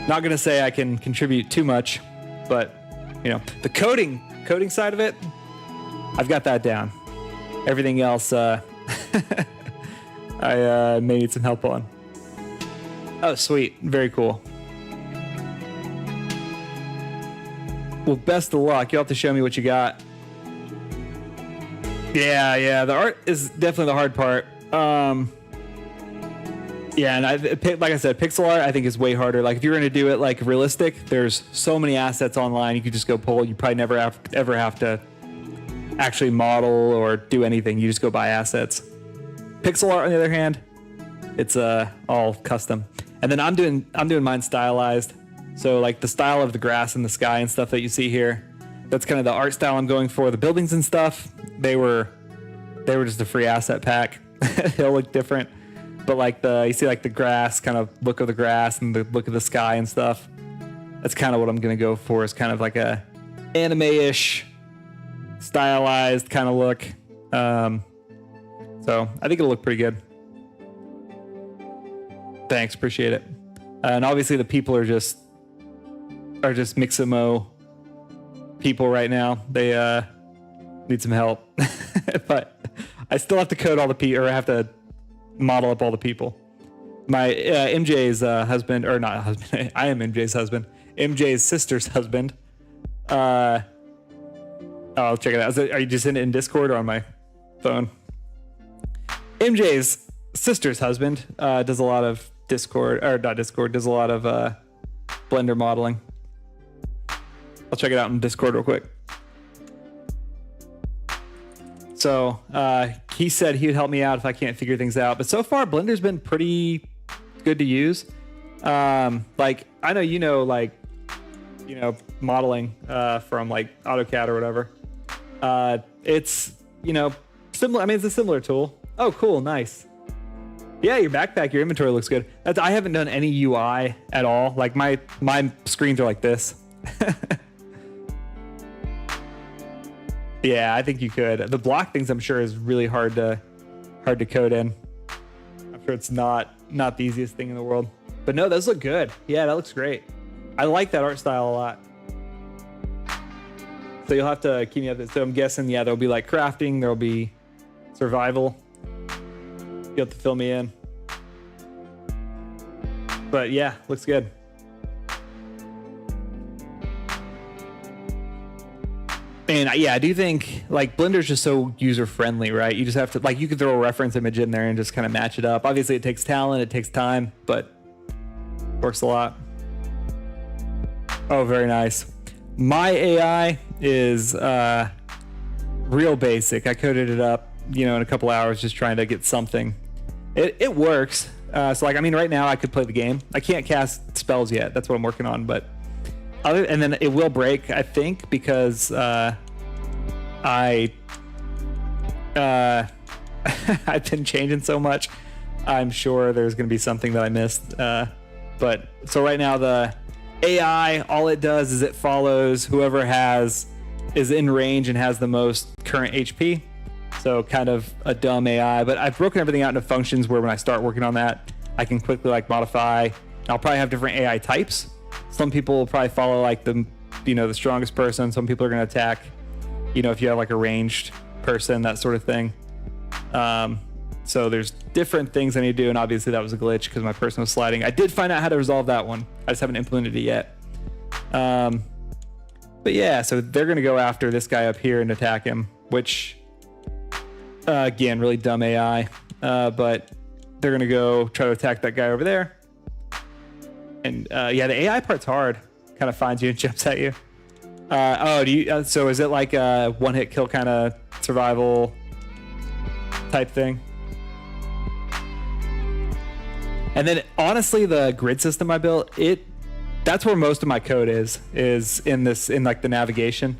Not gonna say I can contribute too much, but you know, the coding side of it, I've got that down. Everything else, I may need some help on. Oh, sweet. Very cool. Well, best of luck. You'll have to show me what you got. Yeah. The art is definitely the hard part. Yeah, and like I said, pixel art I think is way harder. Like if you're going to do it like realistic, there's so many assets online you could just go pull. You probably never ever have to actually model or do anything. You just go buy assets. Pixel art, on the other hand, it's all custom. And then I'm doing mine stylized. So like the style of the grass and the sky and stuff that you see here, that's kind of the art style I'm going for. The buildings and stuff, they were just a free asset pack. They'll look different. But like you see like the grass, kind of look of the grass and the look of the sky and stuff. That's kind of what I'm gonna go for. Is kind of like a anime-ish, stylized kind of look. So I think it'll look pretty good. Thanks, appreciate it. And obviously the people are just Mixamo people right now. They need some help, but I still have to code all the people, or I have to model up all the people. My MJ's husband, or not husband, I am MJ's husband. MJ's sister's husband. I'll check it out. Are you just in Discord or on my phone? MJ's sister's husband does a lot of does a lot of Blender modeling. I'll check it out in Discord real quick. So he said he would help me out if I can't figure things out. But so far, Blender's been pretty good to use. Like I know modeling from like AutoCAD or whatever. It's similar. I mean, it's a similar tool. Oh, cool, nice. Yeah, your backpack, your inventory looks good. I haven't done any UI at all. Like my screens are like this. Yeah, I think you could. The block things, I'm sure, is really hard to code in. I'm sure it's not the easiest thing in the world. But no, those look good. Yeah, that looks great. I like that art style a lot. So you'll have to keep me up. So I'm guessing, yeah, there'll be like crafting. There'll be survival. You have to fill me in. But yeah, looks good. And yeah, I do think like Blender's just so user friendly, right? You just have to like, you can throw a reference image in there and just kind of match it up. Obviously it takes talent, it takes time, but works a lot. Oh, very nice. My AI is real basic. I coded it up, in a couple hours just trying to get something. It works. So like, I mean, right now I could play the game. I can't cast spells yet. That's what I'm working on, but and then it will break, I think, because I've been changing so much. I'm sure there's going to be something that I missed. But so right now the AI, all it does is it follows whoever is in range and has the most current HP. So kind of a dumb AI, but I've broken everything out into functions where when I start working on that, I can quickly like modify. I'll probably have different AI types. Some people will probably follow like the strongest person. Some people are going to attack, if you have like a ranged person, that sort of thing. So there's different things I need to do. And obviously that was a glitch because my person was sliding. I did find out how to resolve that one. I just haven't implemented it yet. But yeah, so they're going to go after this guy up here and attack him, which again, really dumb AI. But they're going to go try to attack that guy over there. And yeah, the AI part's hard. Kind of finds you and jumps at you. So is it like a one-hit kill kind of survival type thing? And then honestly, the grid system I built, that's where most of my code is in like the navigation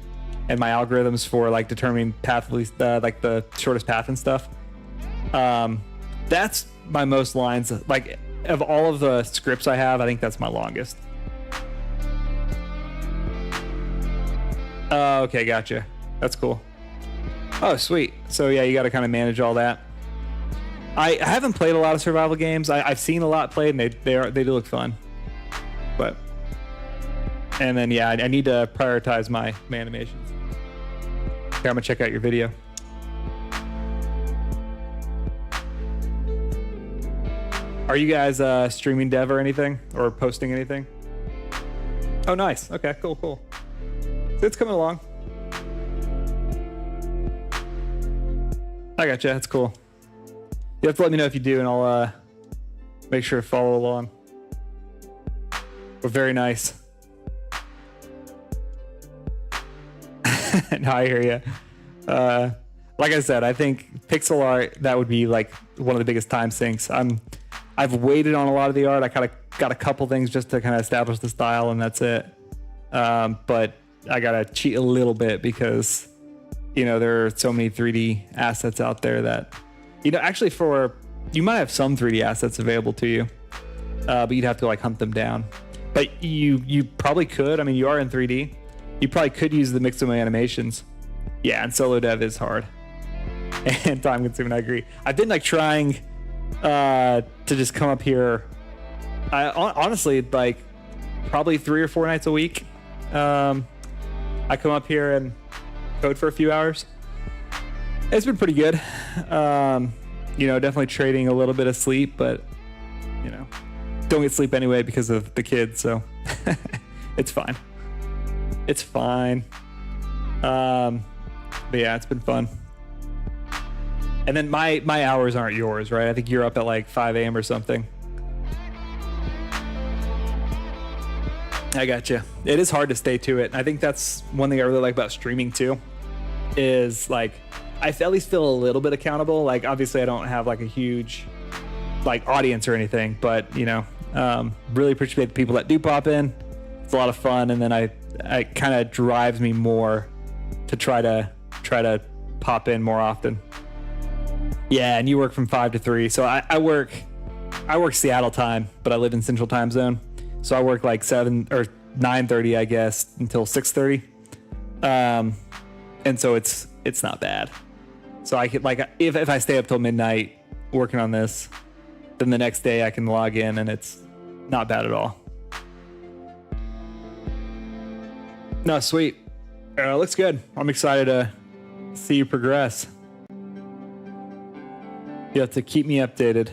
and my algorithms for like determining path, least like the shortest path and stuff. That's my most lines. Like of all of the scripts I have, I think that's my longest. Oh, okay, gotcha. That's cool. Oh, sweet. So yeah, you got to kind of manage all that. I haven't played a lot of survival games. I've seen a lot played, and they do look fun. But and then yeah, I need to prioritize my animations. Okay, I'm gonna check out your video. Are you guys streaming dev or anything, or posting anything? Oh, nice. Okay, cool. So it's coming along. I gotcha. That's cool. You have to let me know if you do, and I'll make sure to follow along. But very nice. No, I hear you. Like I said, I think pixel art, that would be like one of the biggest time sinks. I've waited on a lot of the art. I kind of got a couple things just to kind of establish the style, and that's it. But I gotta cheat a little bit because there are so many 3D assets out there that actually you might have some 3D assets available to you, but you'd have to like hunt them down. But you probably could. I mean, you are in 3D. You probably could use the Mixamo animations. Yeah, and solo dev is hard and time consuming. I agree. I've been like trying to just come up here. I honestly like probably 3 or 4 nights a week. I come up here and code for a few hours. It's been pretty good. Definitely trading a little bit of sleep, but don't get sleep anyway because of the kids, so it's fine. It's fine. But yeah, it's been fun. And then my hours aren't yours, right? I think you're up at like 5 a.m. or something. I gotcha. It is hard to stay to it. I think that's one thing I really like about streaming too, is like I at least feel a little bit accountable. Like obviously I don't have like a huge like audience or anything, but really appreciate the people that do pop in. It's a lot of fun, and then I kind of drives me more to try to pop in more often. Yeah, and you work from 5 to 3, so I work Seattle time, but I live in Central Time Zone, so I work like 7 or 9:30, I guess, until 6:30, and so it's not bad. So I could like if I stay up till midnight working on this, then the next day I can log in, and it's not bad at all. No, sweet. Looks good. I'm excited to see you progress. You have to keep me updated.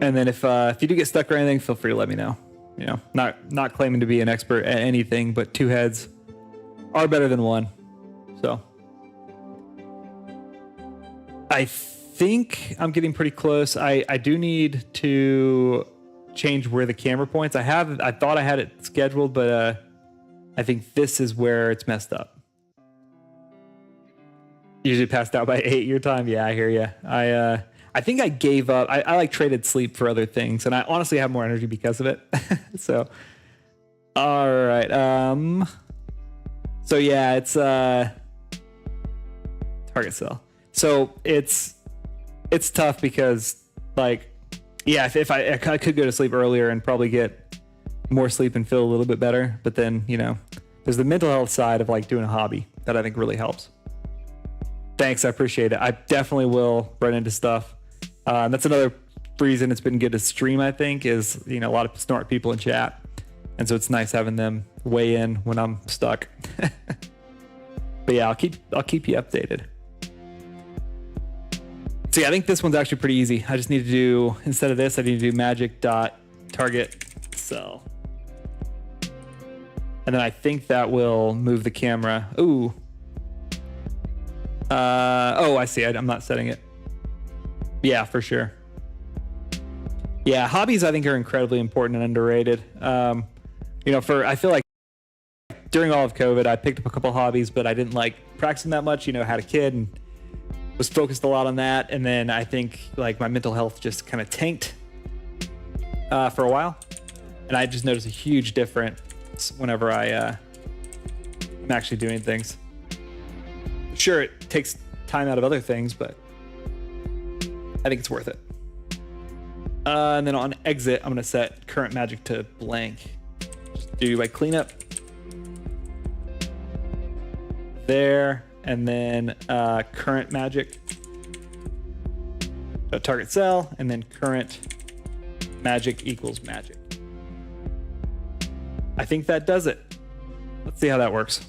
And then if you do get stuck or anything, feel free to let me know. You know, not claiming to be an expert at anything, but 2 heads are better than 1. So I think I'm getting pretty close. I do need to change where the camera points. I thought I had it scheduled, but I think this is where it's messed up. Usually passed out by 8 your time. Yeah, I hear you. I think I gave up. I like traded sleep for other things, and I honestly have more energy because of it. So, all right. So yeah, it's target cell. So it's tough because like, yeah, if I could go to sleep earlier and probably get more sleep and feel a little bit better, but then, you know, there's the mental health side of like doing a hobby that I think really helps. Thanks, I appreciate it. I definitely will run into stuff. That's another reason it's been good to stream, I think, is, you know, a lot of smart people in chat. And so it's nice having them weigh in when I'm stuck. But yeah, I'll keep you updated. So yeah, I think this one's actually pretty easy. I just need to do, instead of this, I need to do magic.target cell. And then I think that will move the camera. Ooh. Oh, I see. I'm not setting it. Yeah, for sure. Yeah, hobbies I think are incredibly important and underrated. You know, I feel like during all of COVID, I picked up a couple hobbies, but I didn't like practicing that much. You know, had a kid and was focused a lot on that. And then I think like my mental health just kind of tanked for a while. And I just noticed a huge difference whenever I'm actually doing things. Sure, it takes time out of other things, but I think it's worth it. And then on exit, I'm gonna set current magic to blank. Just do my cleanup there, and then current magic, target cell, and then current magic equals magic. I think that does it. Let's see how that works.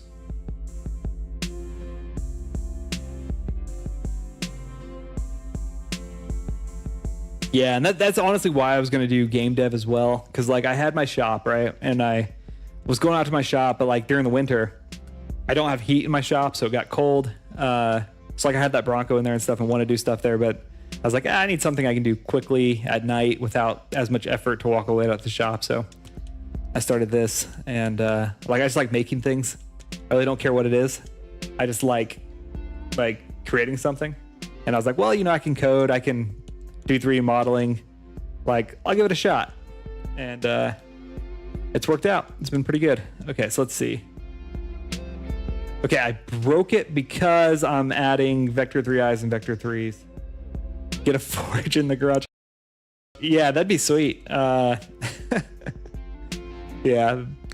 Yeah, and that's honestly why I was gonna do game dev as well, because like I had my shop, right, and I was going out to my shop, but like during the winter, I don't have heat in my shop, so it got cold. So like I had that Bronco in there and stuff, and want to do stuff there, but I was like, I need something I can do quickly at night without as much effort to walk away out the shop. So I started this, and like I just like making things. I really don't care what it is. I just like creating something, and I was like, well, you know, I can code, I can do 3D modeling, like I'll give it a shot, and it's worked out. It's been pretty good. Okay, so let's see. Okay, I broke it because I'm adding vector 3 eyes and vector 3s. Get a forge in the garage. Yeah, that'd be sweet. Yeah,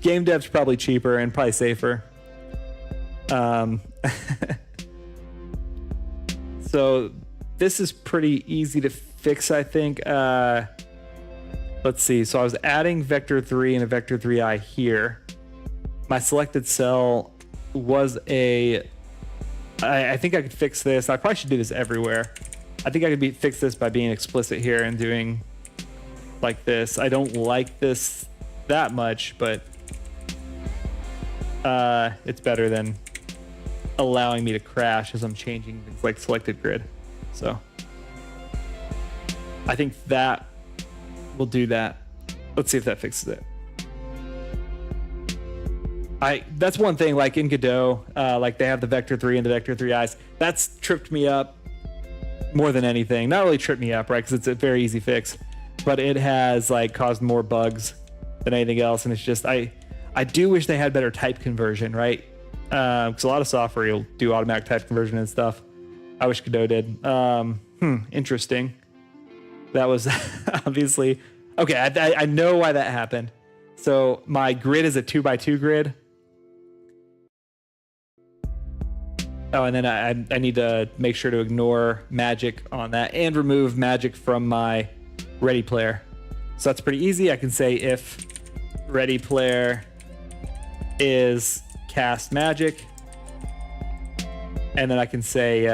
game dev's probably cheaper and probably safer. So this is pretty easy to fix, I think. Let's see. So I was adding vector 3 and a vector 3i here. My selected cell was I think I could fix this. I probably should do this everywhere. I think I could fix this by being explicit here and doing like this. I don't like this that much, but it's better than allowing me to crash as I'm changing things like selected grid. So I think that will do that. Let's see if that fixes it. That's one thing, like in Godot, like they have the vector 3 and the vector 3 eyes. That's tripped me up more than anything. Not really tripped me up, right? Because it's a very easy fix, but it has like caused more bugs than anything else. And it's just, I do wish they had better type conversion, right? Because a lot of software will do automatic type conversion and stuff. I wish Godot did. Interesting. That was obviously, okay, I know why that happened. So my grid is a 2x2 grid. Oh, and then I need to make sure to ignore magic on that and remove magic from my ready player. So that's pretty easy. I can say if ready player is cast magic, and then I can say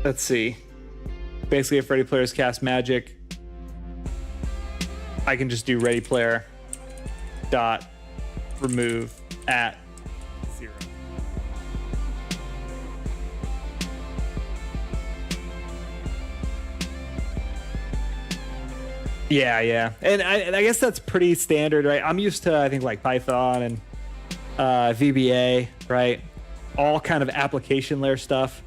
let's see. Basically, if ready players cast magic, I can just do ready player dot remove at 0. Yeah. And I guess that's pretty standard, right? I'm used to, I think, like Python and VBA, right? All kind of application layer stuff.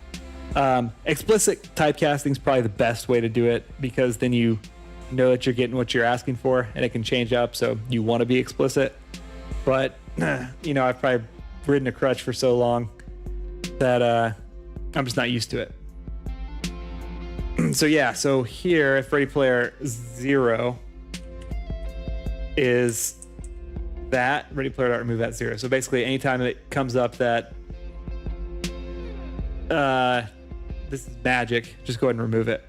Explicit typecasting is probably the best way to do it, because then you know that you're getting what you're asking for, and it can change up, so you want to be explicit. But I've probably ridden a crutch for so long that I'm just not used to it. So here, if ready player 0 is that, ready player dot remove at 0. So basically, anytime it comes up that this is magic, just go ahead and remove it,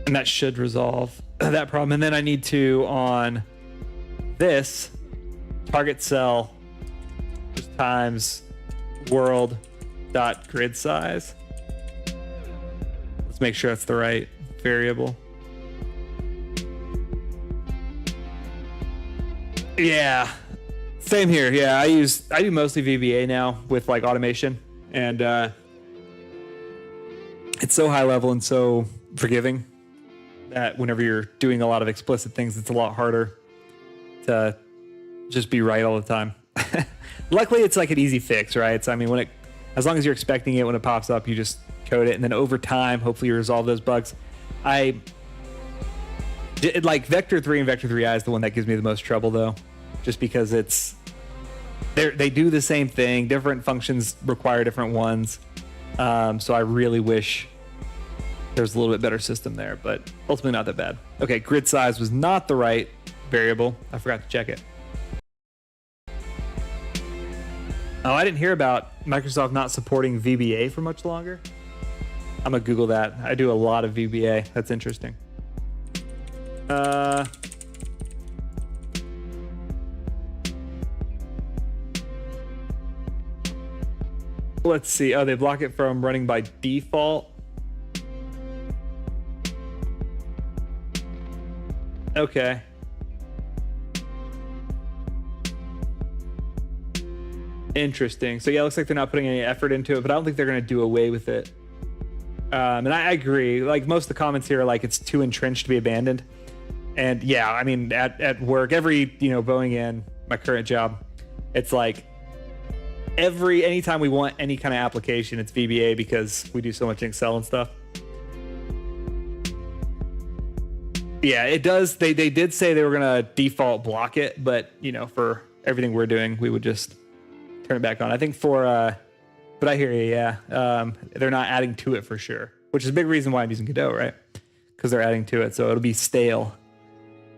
and that should resolve that problem. And then I need to, on this, target cell just times world dot grid size. Let's make sure that's the right variable. Yeah, same here. Yeah, I do mostly VBA now with like automation, and it's so high level and so forgiving that whenever you're doing a lot of explicit things, it's a lot harder to just be right all the time. Luckily, it's like an easy fix, right? So I mean, as long as you're expecting it when it pops up, you just code it, and then over time, hopefully, you resolve those bugs. Like Vector 3 and Vector 3i is the one that gives me the most trouble, though, just because they do the same thing. Different functions require different ones. So I really wish there's a little bit better system there, but ultimately not that bad. Okay, grid size was not the right variable. I forgot to check it. Oh, I didn't hear about Microsoft not supporting VBA for much longer. I'm gonna Google that. I do a lot of VBA. That's interesting. Let's see. Oh, they block it from running by default. Okay. Interesting. So yeah, it looks like they're not putting any effort into it, but I don't think they're going to do away with it. And I agree. Like, most of the comments here are like, it's too entrenched to be abandoned. And yeah, I mean, at work, going in my current job, it's like anytime we want any kind of application, it's VBA, because we do so much in Excel and stuff. Yeah, it does. They did say they were going to default block it, but for everything we're doing, we would just turn it back on. I think but I hear you. Yeah. They're not adding to it for sure, which is a big reason why I'm using Godot, right? Because they're adding to it. So it'll be stale.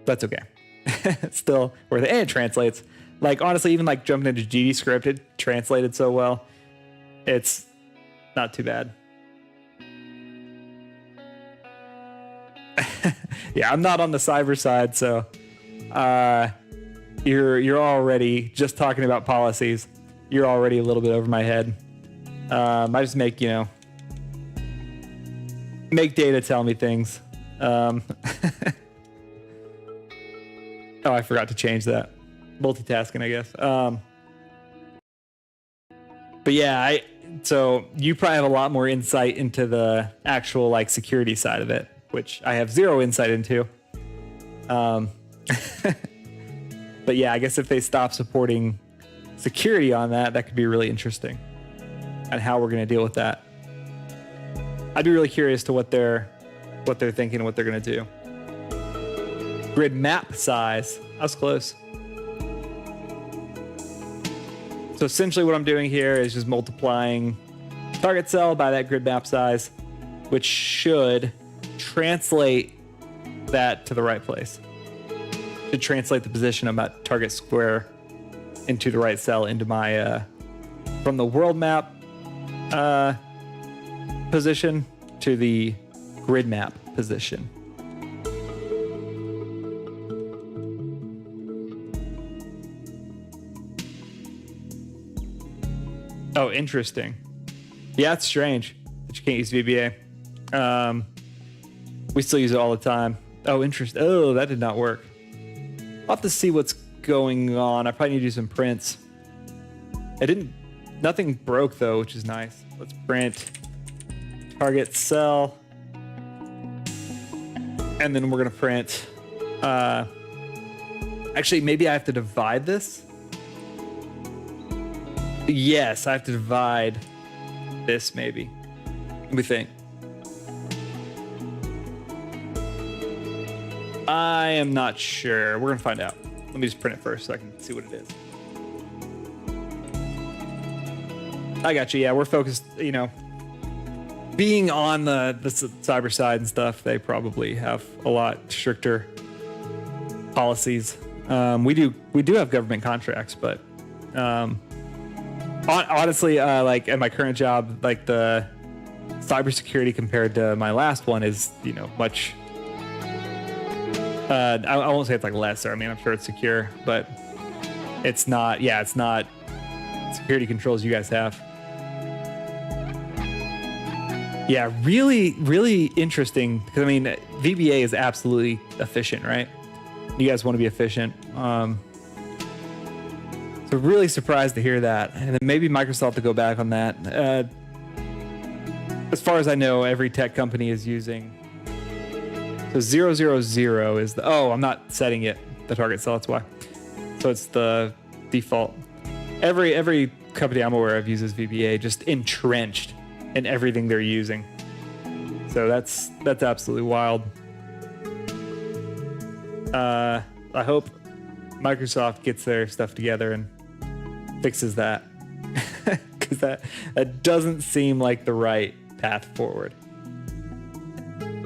That's okay. It's still worth it. And it translates. Like, honestly, even like jumping into GDScript, it translated so well. It's not too bad. Yeah, I'm not on the cyber side, so you're already just talking about policies. You're already a little bit over my head. I just make data tell me things. Oh, I forgot to change that. Multitasking, I guess. But yeah, so you probably have a lot more insight into the actual like security side of it, which I have zero insight into. But yeah, I guess if they stop supporting security on that could be really interesting, and how we're going to deal with that. I'd be really curious to what they're thinking and what they're going to do. Grid map size. I was close. So essentially what I'm doing here is just multiplying target cell by that grid map size, which should translate that to the right place. Should translate the position of that target square into the right cell, into my from the world map position to the grid map position. Oh, interesting. Yeah, it's strange. that you can't use VBA. We still use it all the time. Oh, interesting. Oh, that did not work. I'll have to see what's going on. I probably need to do some prints. Nothing broke though, which is nice. Let's print target cell. And then we're gonna print, actually, maybe I have to divide this. Yes, I have to divide this maybe. Let me think. I am not sure. We're gonna find out. Let me just print it first so I can see what it is. I got you. Yeah, we're focused, you know, being on the cyber side and stuff, they probably have a lot stricter policies. We do have government contracts, but honestly, like at my current job, like the cybersecurity compared to my last one is, you know, much. I won't say it's like lesser. I mean, I'm sure it's secure, but it's not. Yeah, it's not security controls you guys have. Yeah, really, really interesting. Because I mean, VBA is absolutely efficient, right? You guys want to be efficient. So really surprised to hear that, and then maybe Microsoft to go back on that. As far as I know, every tech company is using. So 000 is the. Oh, I'm not setting it the target cell. That's why. So it's the default. Every company I'm aware of uses VBA, just entrenched in everything they're using. So that's absolutely wild. I hope Microsoft gets their stuff together and fixes that, because that doesn't seem like the right path forward.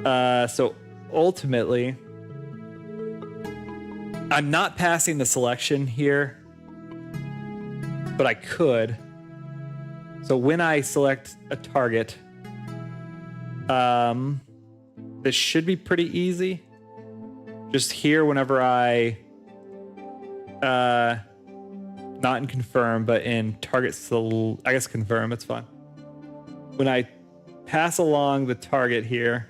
So ultimately, I'm not passing the selection here, but I could. So when I select a target, this should be pretty easy. Just here, whenever I, not in confirm, but in target, I guess confirm, it's fine. When I pass along the target here,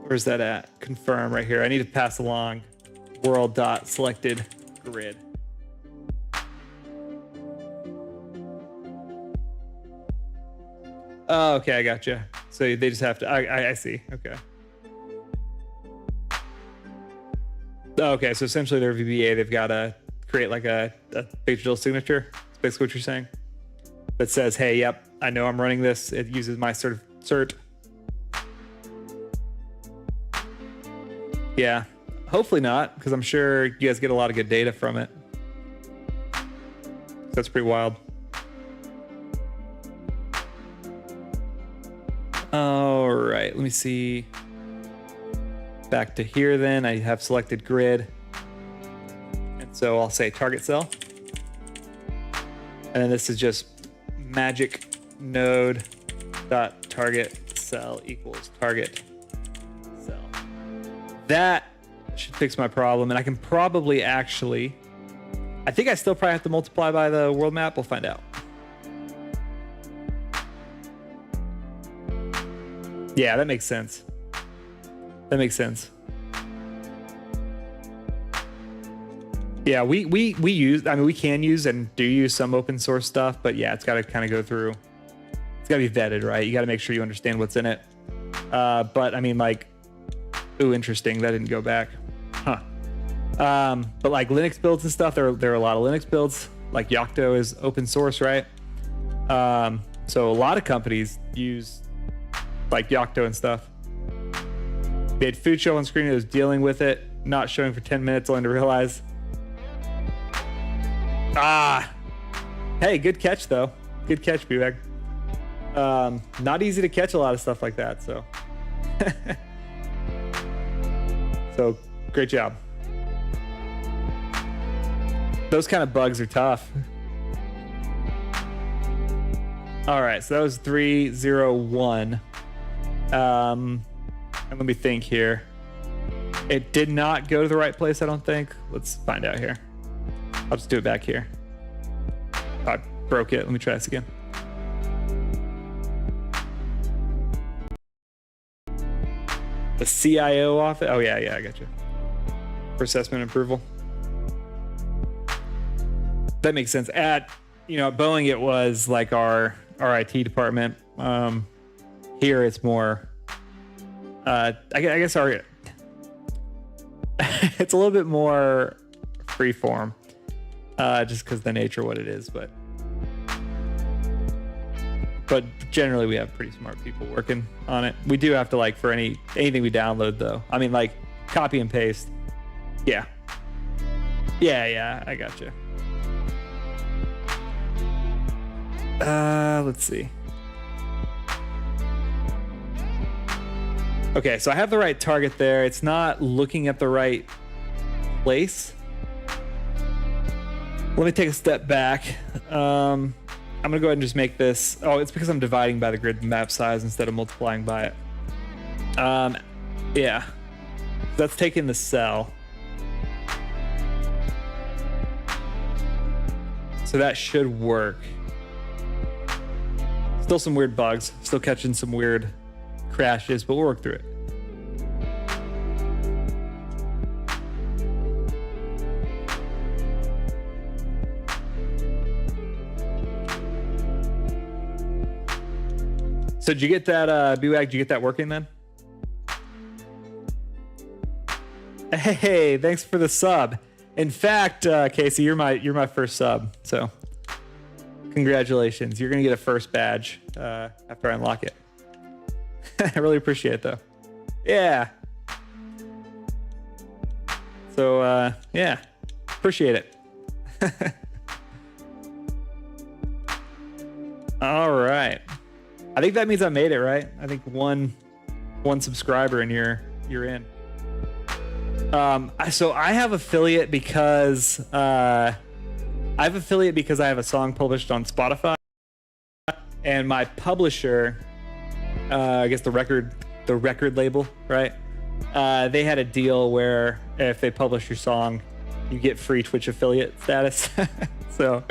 where's that at? Confirm right here. I need to pass along world.selected grid. Oh, okay, I gotcha. So they just have to. I see. Okay. Okay, so essentially their VBA, they've got to create like a digital signature. That's basically what you're saying. That says, hey, yep, I know I'm running this. It uses my sort of cert. Yeah. Hopefully not, because I'm sure you guys get a lot of good data from it. That's pretty wild. All right, let me see. Back to here then, I have selected grid. And so I'll say target cell. And then this is just magic node dot target cell equals target cell. That should fix my problem, and I can probably actually, I think I still probably have to multiply by the world map. We'll find out. Yeah, that makes sense. That makes sense. Yeah, we use, I mean, we can use and do use some open source stuff, but yeah, it's got to kind of go through, it's got to be vetted, right? You got to make sure you understand what's in it. But I mean, like, ooh, interesting. That didn't go back. Huh. But like Linux builds and stuff, there are a lot of Linux builds. Like Yocto is open source, right? So a lot of companies use like Yocto and stuff. They had food show on screen. It was dealing with it, not showing for 10 minutes, only to realize. Hey, good catch though. Good catch, B-Bag. Not easy to catch a lot of stuff like that, so. So, great job. Those kind of bugs are tough. All right, so that was 301. And let me think here. It did not go to the right place, I don't think. Let's find out here. I'll just do it back here. I broke it. Let me try this again. The CIO office. Oh yeah, I got you. For assessment approval. That makes sense. At Boeing, it was like our IT department. Here it's more. I guess our. It's a little bit more freeform, just because the nature of what it is, but generally we have pretty smart people working on it. We do have to, like, for anything we download though. I mean, like, copy and paste. Yeah, I gotcha. Let's see. Okay, so I have the right target there. It's not looking at the right place. Let me take a step back. I'm gonna go ahead and just make this. Oh, it's because I'm dividing by the grid map size instead of multiplying by it. Yeah, that's taking the cell. So that should work. Still some weird bugs, still catching some weird crashes, but we'll work through it. So did you get that, BWAG, did you get that working then? Hey, thanks for the sub. In fact, Casey, you're my first sub, so congratulations. You're gonna get a first badge after I unlock it. I really appreciate it though. Yeah. So yeah, appreciate it. All right. I think that means I made it, right? I think one subscriber and you're in. So I have affiliate because I have a song published on Spotify, and my publisher, I guess the record label, right? They had a deal where if they publish your song, you get free Twitch affiliate status. So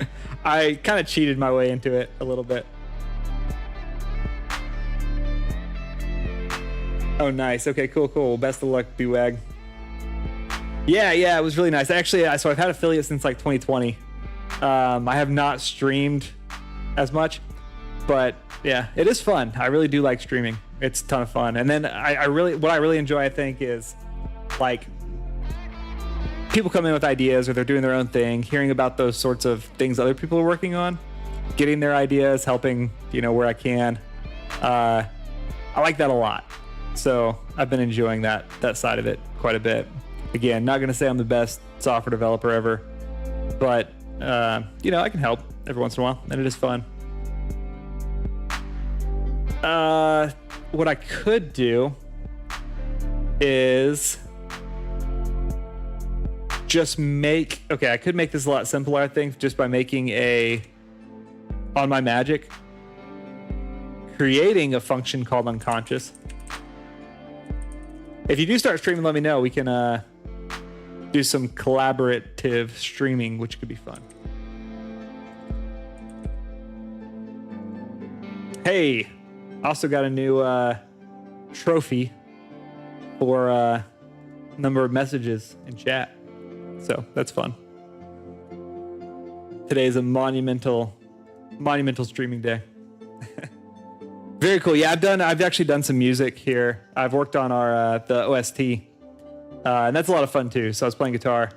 I kind of cheated my way into it a little bit. Oh, nice. Okay, cool. Well, best of luck, BWAG. Yeah, it was really nice. Actually, so I've had affiliate since like 2020. I have not streamed as much, but yeah, it is fun. I really do like streaming. It's a ton of fun. And then what I really enjoy, I think, is like people come in with ideas or they're doing their own thing, hearing about those sorts of things other people are working on, getting their ideas, helping, where I can. I like that a lot. So I've been enjoying that side of it quite a bit. Again, not going to say I'm the best software developer ever, but I can help every once in a while, and it is fun. What I could do is just I could make this a lot simpler, I think, just by making on my Magic, creating a function called unconscious. If you do start streaming, let me know. We can do some collaborative streaming, which could be fun. Hey, also got a new trophy for number of messages in chat. So that's fun. Today is a monumental streaming day. Very cool. Yeah, I've actually done some music here. I've worked on the OST, and that's a lot of fun too. So I was playing guitar.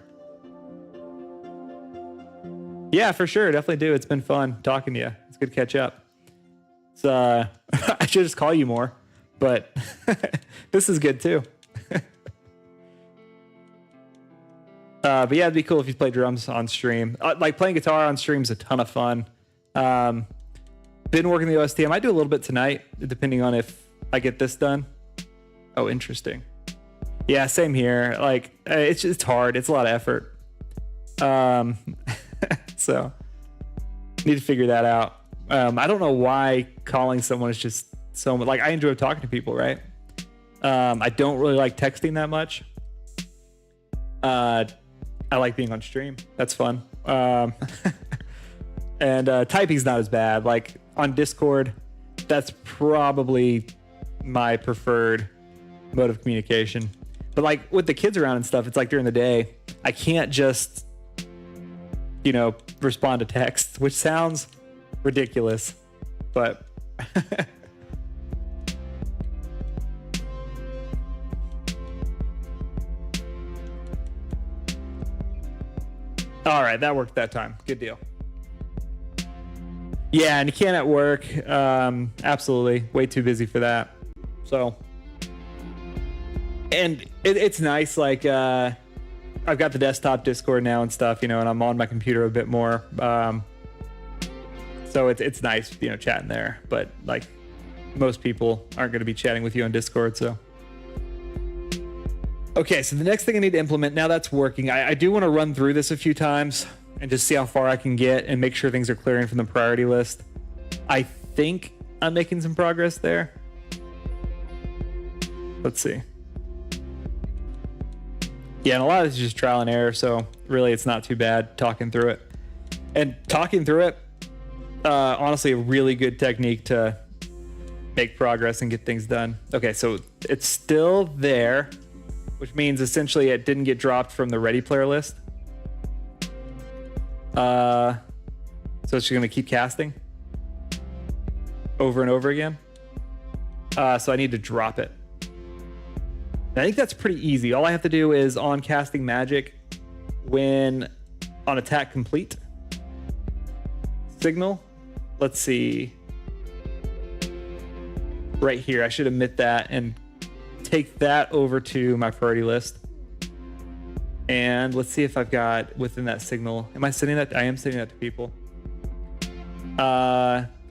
Yeah, for sure. Definitely do. It's been fun talking to you. It's good to catch up. It's, I should just call you more, but this is good too. But yeah, it'd be cool if you play drums on stream. Like playing guitar on stream is a ton of fun. Been working the OST. I might do a little bit tonight, depending on if I get this done. Oh, interesting. Yeah, same here. Like, it's hard. It's a lot of effort. So need to figure that out. I don't know why calling someone is just so much. Like, I enjoy talking to people, right? I don't really like texting that much. I like being on stream. That's fun. And typing's not as bad. Like on Discord, that's probably my preferred mode of communication. But like with the kids around and stuff, it's like during the day, I can't just, you know, respond to text, which sounds ridiculous, but all right, that worked that time. Good deal. Yeah, and you can't at work. Absolutely. Way too busy for that. So, and it's nice. Like, I've got the desktop Discord now and stuff, you know, and I'm on my computer a bit more. So it's nice, you know, chatting there. But like, most people aren't going to be chatting with you on Discord. So, okay. So the next thing I need to implement, now that's working. I do want to run through this a few times and just see how far I can get and make sure things are clearing from the priority list. I think I'm making some progress there. Let's see. Yeah, and a lot of this is just trial and error, so really it's not too bad talking through it. And talking through it, honestly, a really good technique to make progress and get things done. Okay, so it's still there, which means essentially it didn't get dropped from the ready player list. So it's just gonna keep casting over and over again. So I need to drop it. And I think that's pretty easy. All I have to do is on casting magic, when on attack complete, signal. Let's see. Right here, I should omit that and take that over to my priority list. And let's see if I've got within that signal. Am I sending that? I am sending that to people.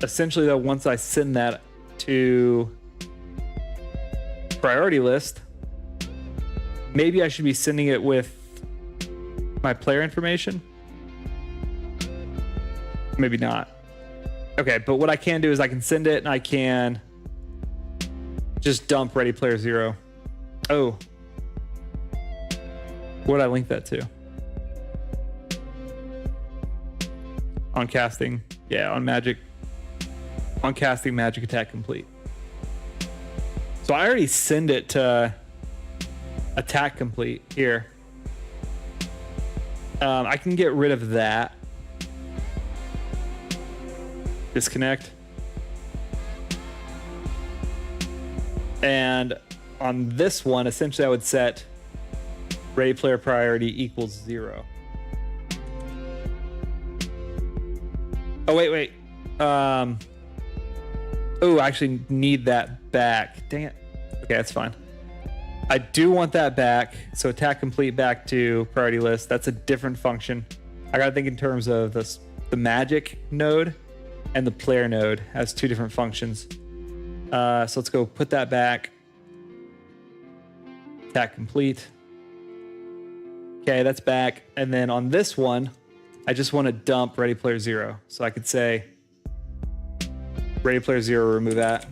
Essentially though, once I send that to priority list, maybe I should be sending it with my player information. Maybe not. Okay, but what I can do is I can send it and I can just dump ready player 0. Oh. What did I link that to? On casting. Yeah, on magic. On casting magic attack complete. So I already send it to attack complete here. I can get rid of that. Disconnect. And on this one, essentially I would set ready player priority equals 0. Oh, wait. Oh, I actually need that back. Dang it. Okay, that's fine. I do want that back. So attack complete back to priority list. That's a different function. I gotta think in terms of this, the magic node and the player node has two different functions. So let's go put that back. Attack complete. Okay, that's back. And then on this one, I just want to dump ready player 0. So I could say ready player 0, remove that.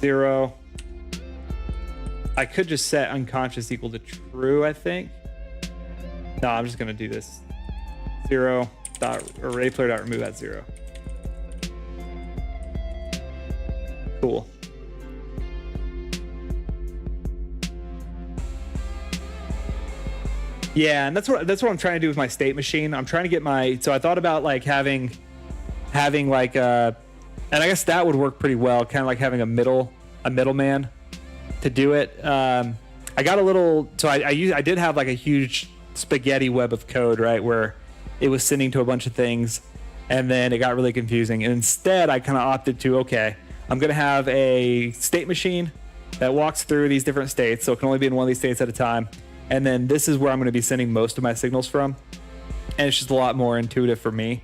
0. I could just set unconscious equal to true, I think. No, I'm just going to do this. 0 dot, or ready player dot remove at 0. Cool. Yeah, and that's what I'm trying to do with my state machine. I'm trying to get my, so I thought about like having like and I guess that would work pretty well, kind of like having a middleman to do it. I got a little, so I did have like a huge spaghetti web of code, right, where it was sending to a bunch of things, and then it got really confusing. And instead, I kind of opted to, okay, I'm gonna have a state machine that walks through these different states, so it can only be in one of these states at a time. And then this is where I'm going to be sending most of my signals from. And it's just a lot more intuitive for me.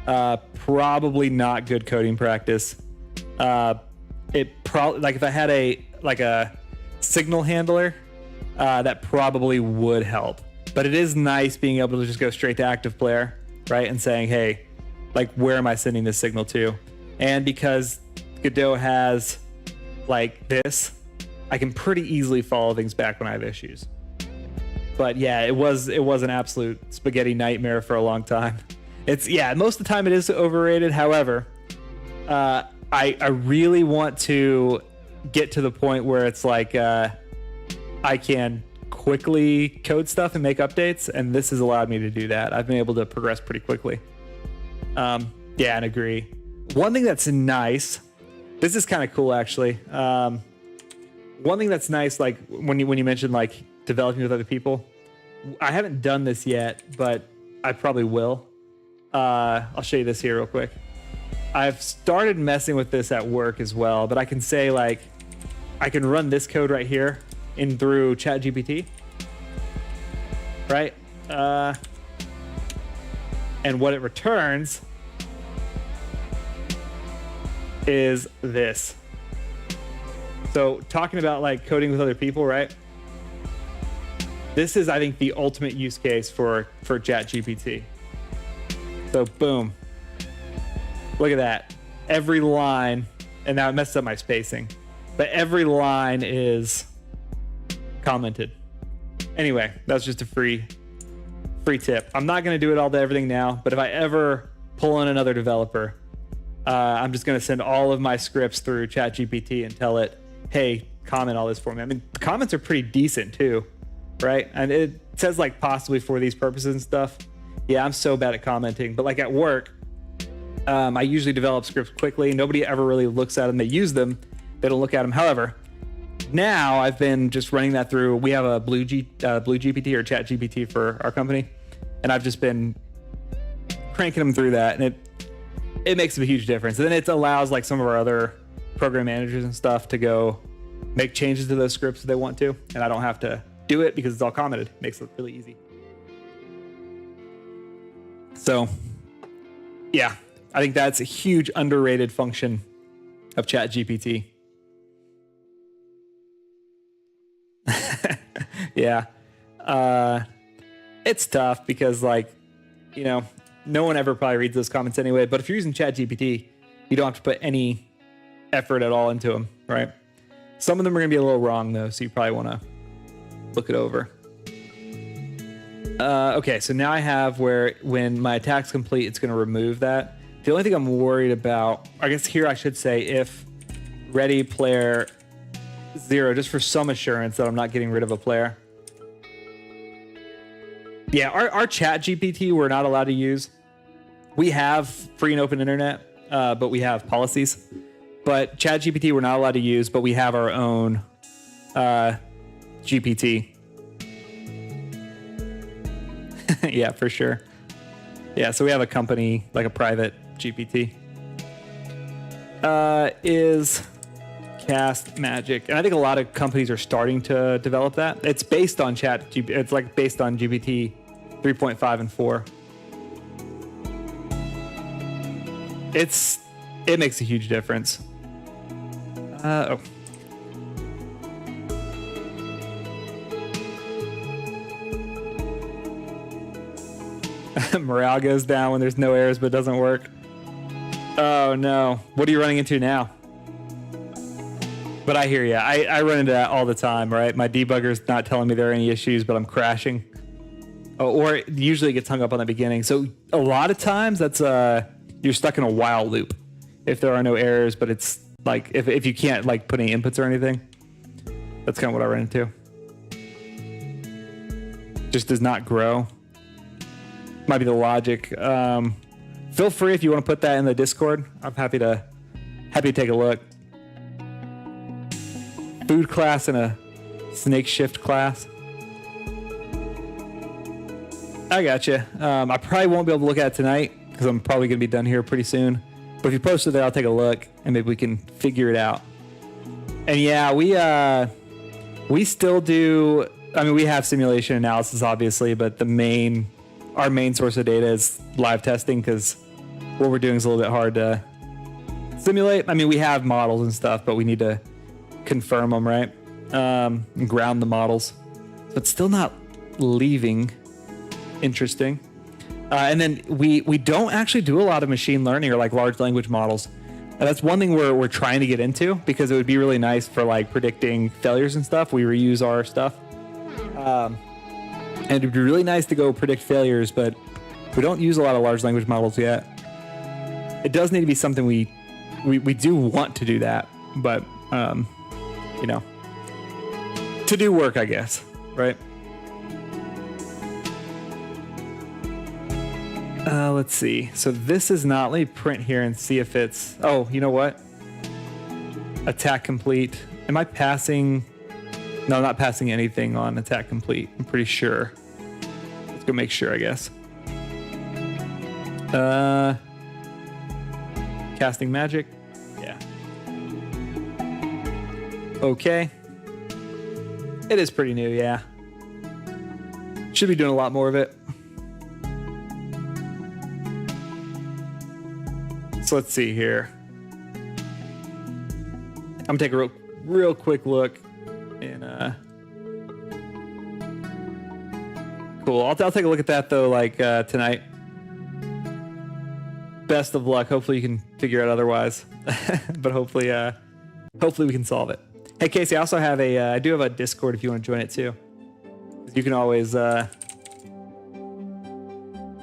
Probably not good coding practice. It probably, like if I had a signal handler, that probably would help. But it is nice being able to just go straight to active player, right? And saying, hey, like, where am I sending this signal to? And because Godot has like this, I can pretty easily follow things back when I have issues. But yeah, it was an absolute spaghetti nightmare for a long time. Most of the time it is overrated. However, I really want to get to the point where it's like I can quickly code stuff and make updates, and this has allowed me to do that. I've been able to progress pretty quickly. Yeah, and agree. One thing that's nice, this is kind of cool actually. One thing that's nice, like when you mentioned like developing with other people, I haven't done this yet, but I probably will. I'll show you this here real quick. I've started messing with this at work as well, but I can say like, I can run this code right here in through ChatGPT, right? And what it returns is this. So talking about like coding with other people, right? This is, I think, the ultimate use case for ChatGPT. So boom, look at that. Every line, and now it messed up my spacing, but every line is commented. Anyway, that's just a free tip. I'm not going to do it all to everything now, but if I ever pull in another developer, I'm just going to send all of my scripts through ChatGPT and tell it, hey, comment all this for me. I mean, the comments are pretty decent too, right? And it says like possibly for these purposes and stuff. Yeah, I'm so bad at commenting, but like at work, I usually develop scripts quickly. Nobody ever really looks at them. They use them. They don't look at them. However, now I've been just running that through. We have a Blue GPT or ChatGPT for our company, and I've just been cranking them through that, and it makes a huge difference. And then it allows like some of our other program managers and stuff to go make changes to those scripts if they want to, and I don't have to do it because it's all commented. It makes it really easy. So yeah, I think that's a huge underrated function of ChatGPT. Yeah. It's tough because like, you know, no one ever probably reads those comments anyway, but if you're using ChatGPT, you don't have to put any effort at all into them, right? Some of them are gonna be a little wrong though, so you probably wanna look it over. Okay, so now I have where when my attack's complete, it's gonna remove that. The only thing I'm worried about, I guess here I should say if ready player 0, just for some assurance that I'm not getting rid of a player. Yeah, our chat GPT we're not allowed to use. We have free and open internet, but we have policies. But chat GPT we're not allowed to use, but we have our own GPT. Yeah, for sure. Yeah, so we have a company, like a private GPT. Is Cast Magic, and I think a lot of companies are starting to develop that. It's based on it's like based on GPT 3.5 and 4. It makes a huge difference. Oh. Morale goes down when there's no errors but it doesn't work. Oh no. What are you running into now? But I hear you. I run into that all the time, right? My debugger's not telling me there are any issues, but I'm crashing. Oh, or it usually gets hung up on the beginning. So a lot of times that's you're stuck in a while loop if there are no errors, but it's like if you can't like put any inputs or anything. That's kind of what I run into. Just does not grow. Might be the logic. Feel free if you want to put that in the Discord. I'm happy to take a look. Food class and a snake shift class. I gotcha. I probably won't be able to look at it tonight because I'm probably going to be done here pretty soon. But if you post it there, I'll take a look and maybe we can figure it out. And yeah, we still do. I mean, we have simulation analysis, obviously, but our main source of data is live testing because what we're doing is a little bit hard to simulate. I mean, we have models and stuff, but we need to confirm them, right? And ground the models. So it's still not leaving. Interesting. And then we don't actually do a lot of machine learning or like large language models. And that's one thing we're trying to get into because it would be really nice for like predicting failures and stuff. We reuse our stuff. And it'd be really nice to go predict failures, but we don't use a lot of large language models yet. It does need to be something we do want to do that, but you know, to do work, I guess, right? Let's see. So this is not. Let me print here and see if it's. Oh, you know what? Attack complete. Am I passing? No, I'm not passing anything on attack complete. I'm pretty sure. Let's go make sure, I guess. Casting magic. Yeah. Okay. It is pretty new, yeah. Should be doing a lot more of it. So let's see here. I'm gonna take a real quick look and cool. I'll take a look at that though, like tonight. Best of luck. Hopefully you can figure it out otherwise, but hopefully we can solve it. Hey Casey, I also have I do have a Discord if you want to join it too. You can always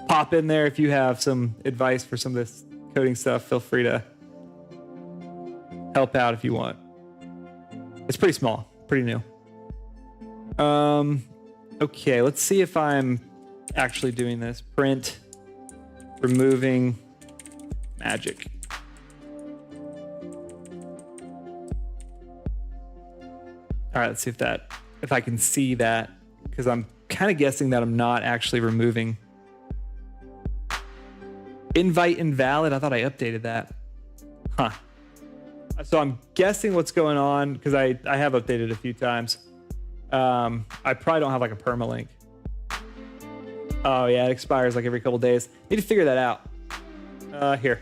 pop in there if you have some advice for some of this coding stuff. Feel free to help out if you want. It's pretty small, pretty new. Okay, let's see if I'm actually doing this. Print, removing magic. All right, let's see if I can see that, because I'm kind of guessing that I'm not actually removing. Invite invalid. I thought I updated that. Huh. So I'm guessing what's going on, because I have updated a few times. I probably don't have like a permalink. Oh yeah, it expires like every couple days. Need to figure that out. Here.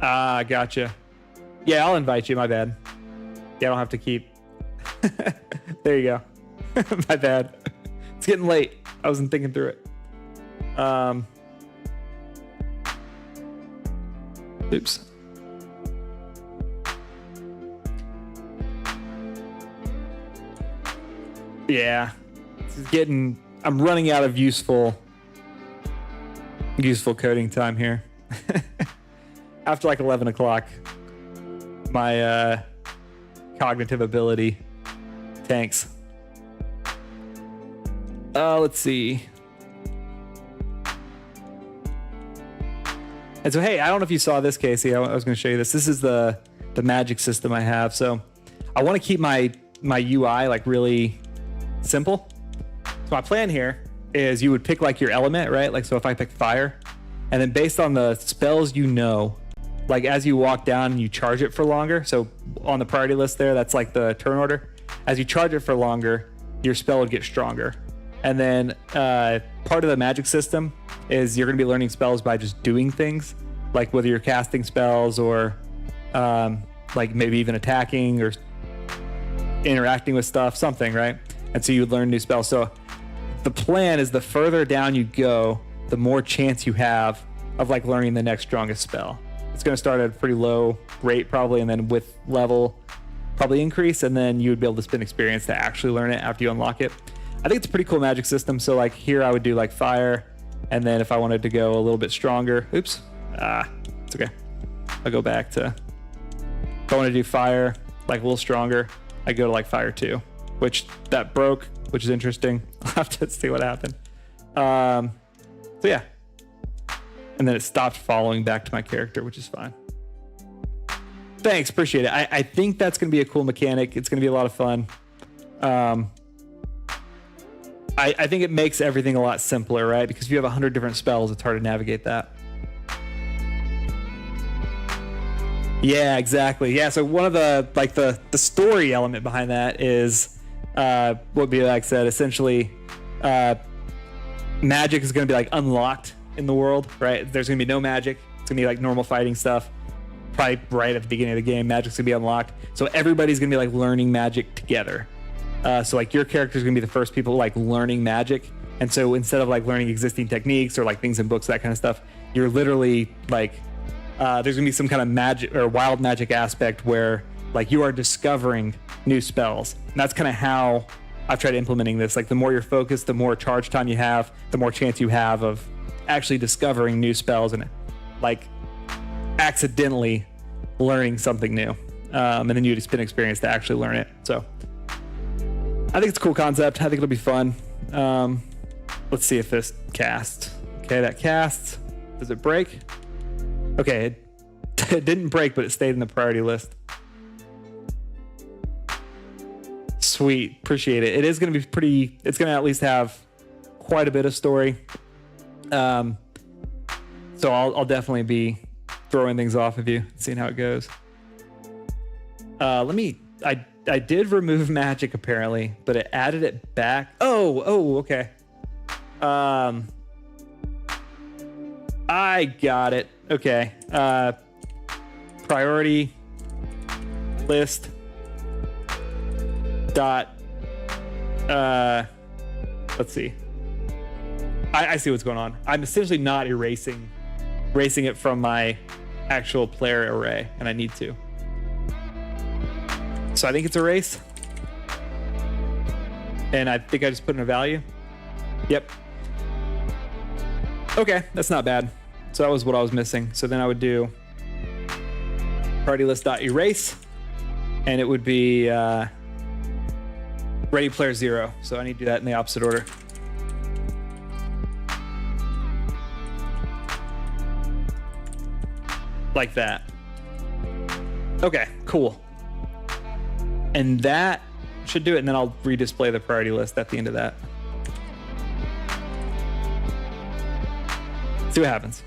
Ah, gotcha. Yeah, I'll invite you. My bad. Yeah, I don't have to keep. There you go. My bad. It's getting late. I wasn't thinking through it. Oops. Yeah. This is getting. I'm running out of useful coding time here. After like 11 o'clock, my cognitive ability tanks. Let's see. And so, hey, I don't know if you saw this, Casey. I was going to show you this. This is the magic system I have. So I want to keep my UI like really simple. So my plan here is you would pick like your element, right? Like, so if I pick fire, and then based on the spells you know, like as you walk down and you charge it for longer. So on the priority list there, that's like the turn order. As you charge it for longer, your spell would get stronger. And then part of the magic system is you're going to be learning spells by just doing things, like whether you're casting spells or like maybe even attacking or interacting with stuff, something, right? And so you would learn new spells. So the plan is the further down you go, the more chance you have of like learning the next strongest spell. It's going to start at a pretty low rate probably, and then with level probably increase, and then you would be able to spend experience to actually learn it after you unlock it. I think it's a pretty cool magic system. So like here I would do like fire, and then if I wanted to go a little bit stronger, oops, it's okay. I'll go back to, if I want to do fire like a little stronger, I go to like fire 2, which that broke, which is interesting. I'll have to see what happened. So yeah. And then it stopped following back to my character, which is fine. Thanks, appreciate it. I think that's going to be a cool mechanic. It's going to be a lot of fun. I think it makes everything a lot simpler, right? Because if you have 100 different spells, it's hard to navigate that. Yeah, exactly. Yeah, so one of the like the story element behind that is what Bielak said. Essentially, magic is going to be like unlocked in the world, right? There's going to be no magic. It's going to be like normal fighting stuff. Probably right at the beginning of the game, magic's going to be unlocked. So everybody's going to be like learning magic together. So like your character's going to be the first people like learning magic. And so instead of like learning existing techniques or like things in books, that kind of stuff, you're literally like, there's going to be some kind of magic or wild magic aspect where Like you are discovering new spells. And that's kind of how I've tried implementing this. Like the more you're focused, the more charge time you have, the more chance you have of actually discovering new spells and like accidentally learning something new. And then you spend experience to actually learn it. So I think it's a cool concept. I think it'll be fun. Let's see if this casts. Okay, that casts. Does it break? Okay, it didn't break, but it stayed in the priority list. Sweet, appreciate it. It is going to be pretty, it's going to at least have quite a bit of story. So I'll definitely be throwing things off of you, seeing how it goes. I did remove magic apparently, but it added it back. Oh, okay. I got it. Okay. Priority list dot let's see. I see what's going on. I'm essentially not erasing it from my actual player array, and I need to. So I think it's erase. And I think I just put in a value. Yep. Okay, that's not bad. So that was what I was missing. So then I would do priority list dot erase, and it would be ready player 0. So I need to do that in the opposite order. Like that. Okay, cool. And that should do it. And then I'll redisplay the priority list at the end of that. See what happens.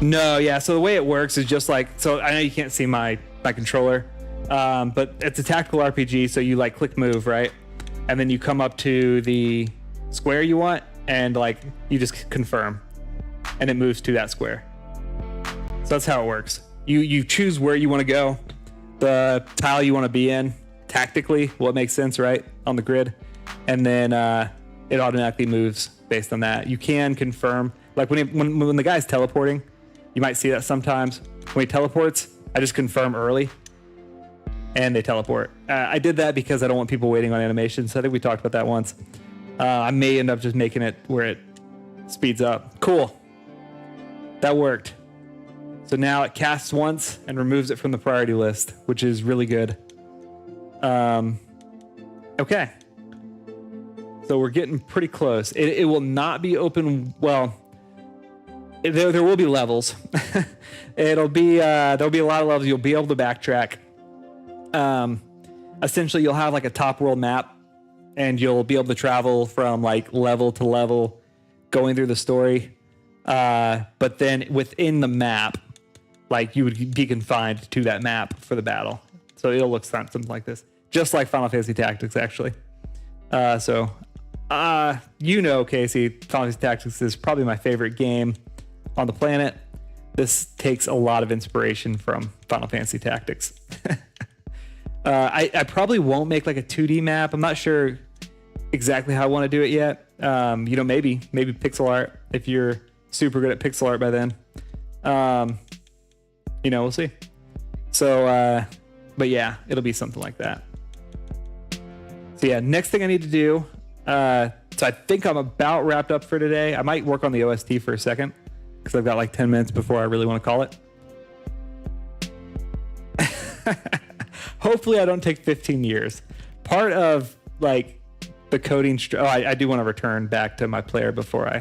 No, yeah. So the way it works is just like, so I know you can't see my controller, but it's a tactical RPG. So you like click move, right? And then you come up to the square you want, and like you just confirm, and it moves to that square. So that's how it works. You choose where you want to go, the tile you want to be in, tactically, what makes sense, right, on the grid, and then it automatically moves based on that. You can confirm, like when the guy's teleporting, you might see that sometimes. When he teleports, I just confirm early, and they teleport. I did that because I don't want people waiting on animations. I think we talked about that once. I may end up just making it where it speeds up. Cool. That worked. So now it casts once and removes it from the priority list, which is really good. Okay. So we're getting pretty close. It will not be open. Well, there will be levels. There'll be a lot of levels. You'll be able to backtrack. Essentially, you'll have like a top world map, and you'll be able to travel from like level to level, going through the story. But then within the map, like you would be confined to that map for the battle. So it'll look something like this, just like Final Fantasy Tactics, actually. So Casey, Final Fantasy Tactics is probably my favorite game on the planet. This takes a lot of inspiration from Final Fantasy Tactics. I probably won't make like a 2D map. I'm not sure exactly how I want to do it yet. Maybe pixel art, if you're super good at pixel art by then. We'll see. So, but yeah, it'll be something like that. So yeah, next thing I need to do. So I think I'm about wrapped up for today. I might work on the OST for a second, because I've got like 10 minutes before I really want to call it. Hopefully I don't take 15 years. Part of like the coding, I do want to return back to my player before I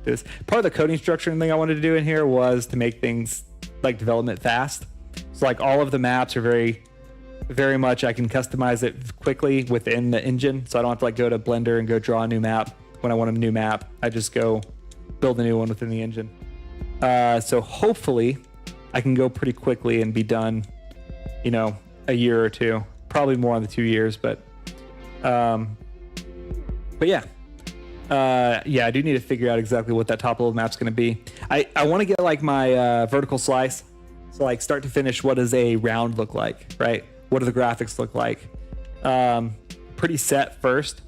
do this. Part of the coding structuring thing I wanted to do in here was to make things like development fast. So like all of the maps are very, very much, I can customize it quickly within the engine. So I don't have to like go to Blender and go draw a new map. When I want a new map, I just go build a new one within the engine. So hopefully I can go pretty quickly and be done, a year or two, probably more on the 2 years, but yeah. I do need to figure out exactly what that top level map's going to be. I want to get like my vertical slice. So like start to finish, what does a round look like, right? What do the graphics look like? Pretty set first,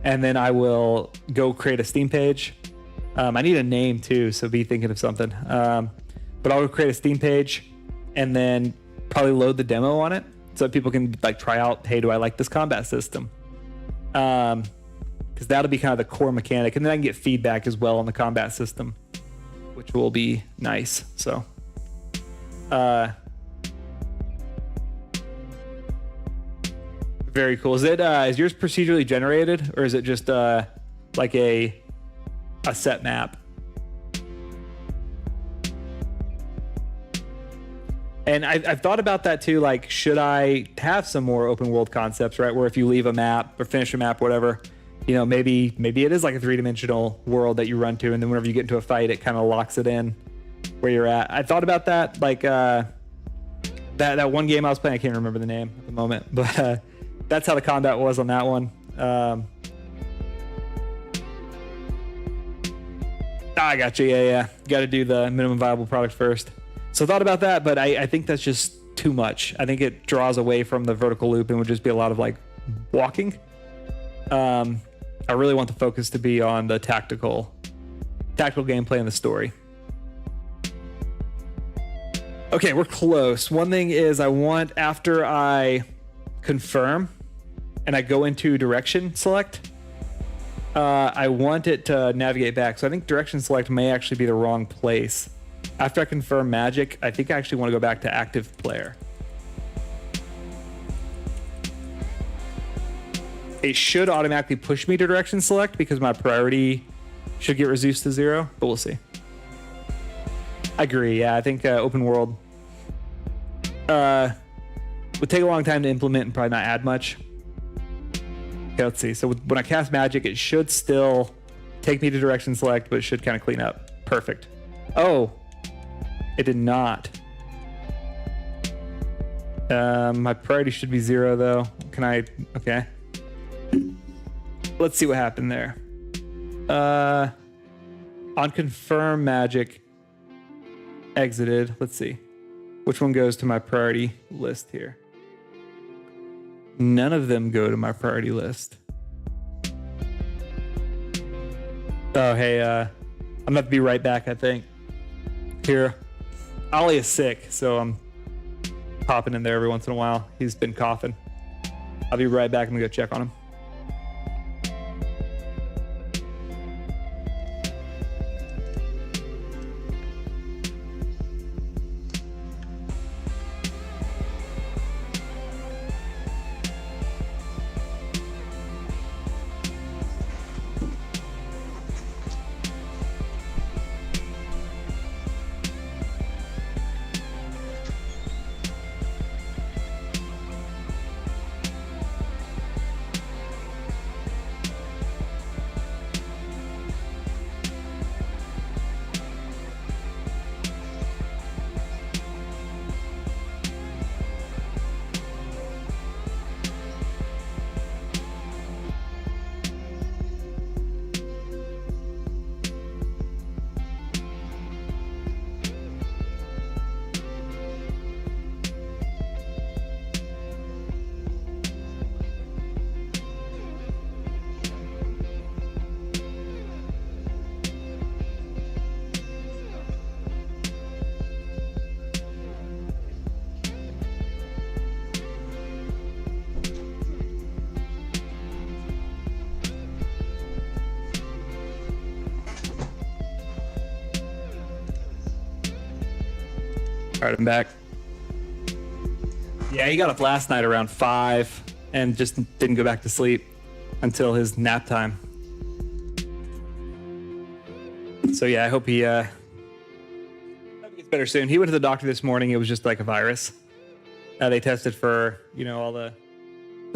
and then I will go create a Steam page. I need a name too, so be thinking of something. But but I'll create a Steam page and then probably load the demo on it so that people can like try out, hey, do I like this combat system? Because that'll be kind of the core mechanic, and then I can get feedback as well on the combat system, which will be nice. So, very cool. Is yours procedurally generated, or is it just like a set map? And I've thought about that too. Like, should I have some more open world concepts, right? Where if you leave a map or finish a map, whatever, you know, maybe it is like a 3-dimensional world that you run to, and then whenever you get into a fight, it kind of locks it in where you're at. I thought about that, like that one game I was playing. I can't remember the name at the moment, but that's how the combat was on that one. I got you. Yeah. Got to do the minimum viable product first. So I thought about that, but I think that's just too much. I think it draws away from the vertical loop and would just be a lot of like walking. I really want the focus to be on the tactical gameplay and the story. Okay, we're close. One thing is I want, after I confirm and I go into direction select, I want it to navigate back. So I think direction select may actually be the wrong place. After I confirm magic, I think I actually want to go back to active player. It should automatically push me to direction select because my priority should get reduced to 0, but we'll see. I agree. Yeah, I think open world would take a long time to implement and probably not add much. Okay, let's see. So when I cast magic, it should still take me to direction select, but it should kind of clean up. Perfect. Oh, it did not. My priority should be 0 though. Can I? Okay. Let's see what happened there. On confirm magic exited. Let's see. Which one goes to my priority list here? None of them go to my priority list. Oh, hey, I'm gonna have to be right back, I think. Here. Ollie is sick, so I'm popping in there every once in a while. He's been coughing. I'll be right back. I'm gonna go check on him. All right, I'm back. Yeah, he got up last night around 5 and just didn't go back to sleep until his nap time. So yeah, I hope he gets better soon. He went to the doctor this morning. It was just like a virus. They tested for, you know, all the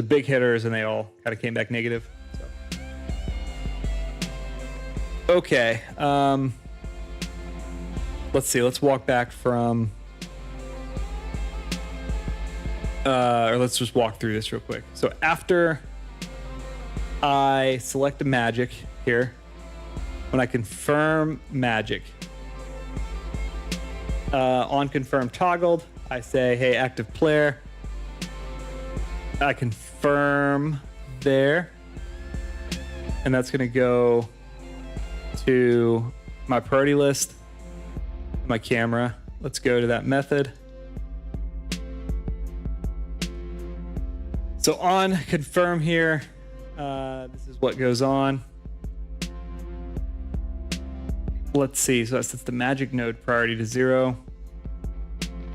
big hitters, and they all kind of came back negative. So. Okay. Let's see. Let's walk back from... or let's just walk through this real quick. So after I select a magic here, when I confirm magic, on confirm toggled, I say, hey, active player. I confirm there, and that's going to go to my priority list, my camera, let's go to that method. So on confirm here, this is what goes on. Let's see, so that sets the magic node priority to 0.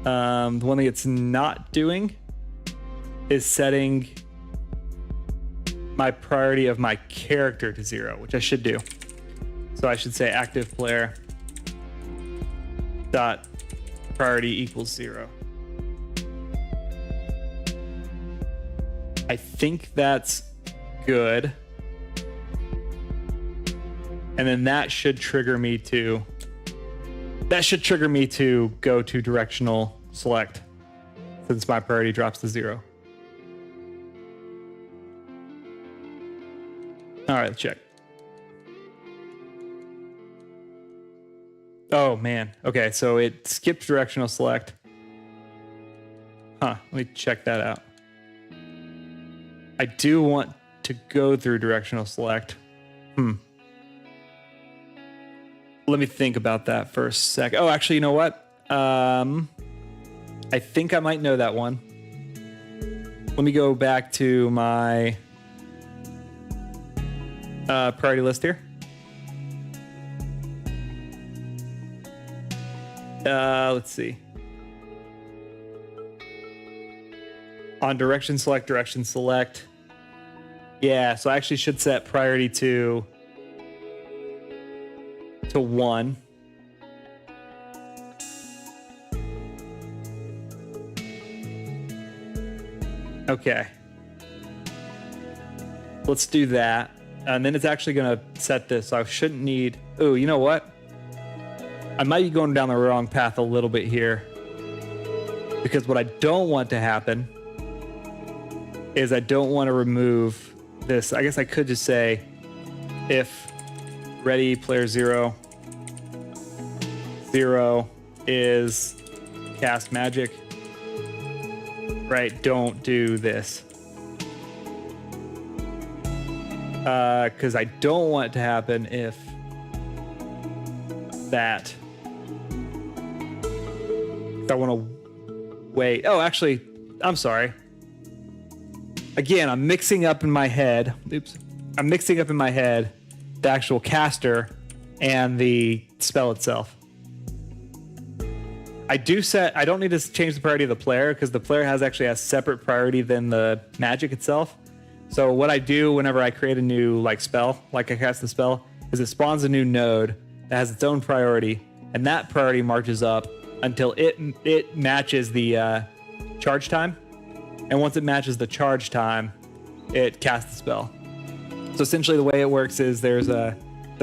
The one thing it's not doing is setting my priority of my character to 0, which I should do. So I should say active player dot priority equals 0. I think that's good. And then that should trigger me to go to directional select since my priority drops to 0. All right, let's check. Oh man. Okay, so it skipped directional select. Let me check that out. I do want to go through directional select. Let me think about that for a sec. Oh, actually, you know what? I think I might know that one. Let me go back to my priority list here. Let's see. On direction select. Yeah, so I actually should set priority to 1. Okay. Let's do that. And then it's actually going to set this. So I shouldn't need... Oh, you know what? I might be going down the wrong path a little bit here. Because what I don't want to happen is I don't want to remove this. I guess I could just say if ready player 0 is cast magic, right? Don't do this. Because I don't want it to happen if that. If I want to wait. Oh, actually, I'm sorry. Again, I'm mixing up in my head. I'm mixing up in my head the actual caster and the spell itself. I don't need to change the priority of the player because the player actually has separate priority than the magic itself. So what I do whenever I create a new spell, like I cast the spell, is it spawns a new node that has its own priority, and that priority marches up until it matches the charge time. And once it matches the charge time, it casts the spell. So essentially the way it works is the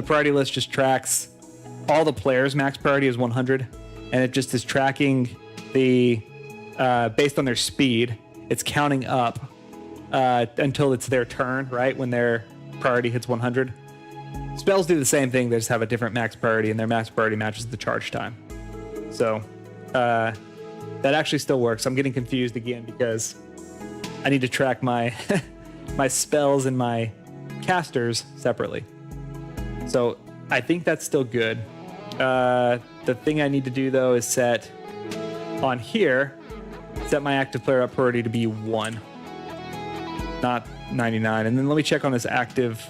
priority list just tracks all the players' max priority is 100, and it just is tracking the based on their speed. It's counting up until it's their turn, right? When their priority hits 100. Spells do the same thing. They just have a different max priority, and their max priority matches the charge time. So that actually still works. I'm getting confused again because I need to track my my spells and my casters separately. So I think that's still good. The thing I need to do though is set on here, set my active player up priority to be 1, not 99. And then let me check on this active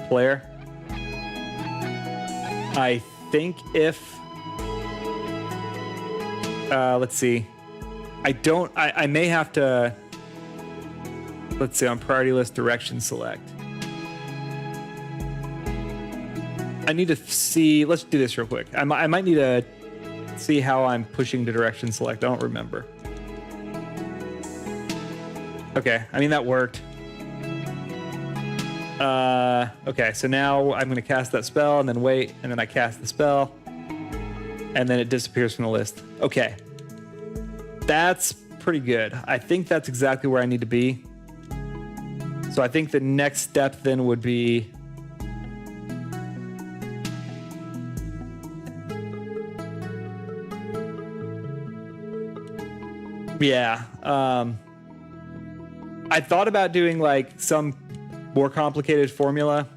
player. I think if let's see. I may have to, let's see, on priority list direction select. I need to see, let's do this real quick. I might need to see how I'm pushing to direction select. I don't remember. Okay, I mean, that worked. Okay, so now I'm going to cast that spell and then wait, and then I cast the spell, and then it disappears from the list. Okay, that's pretty good. I think that's exactly where I need to be. So I think the next step then would be I thought about doing like some more complicated formula.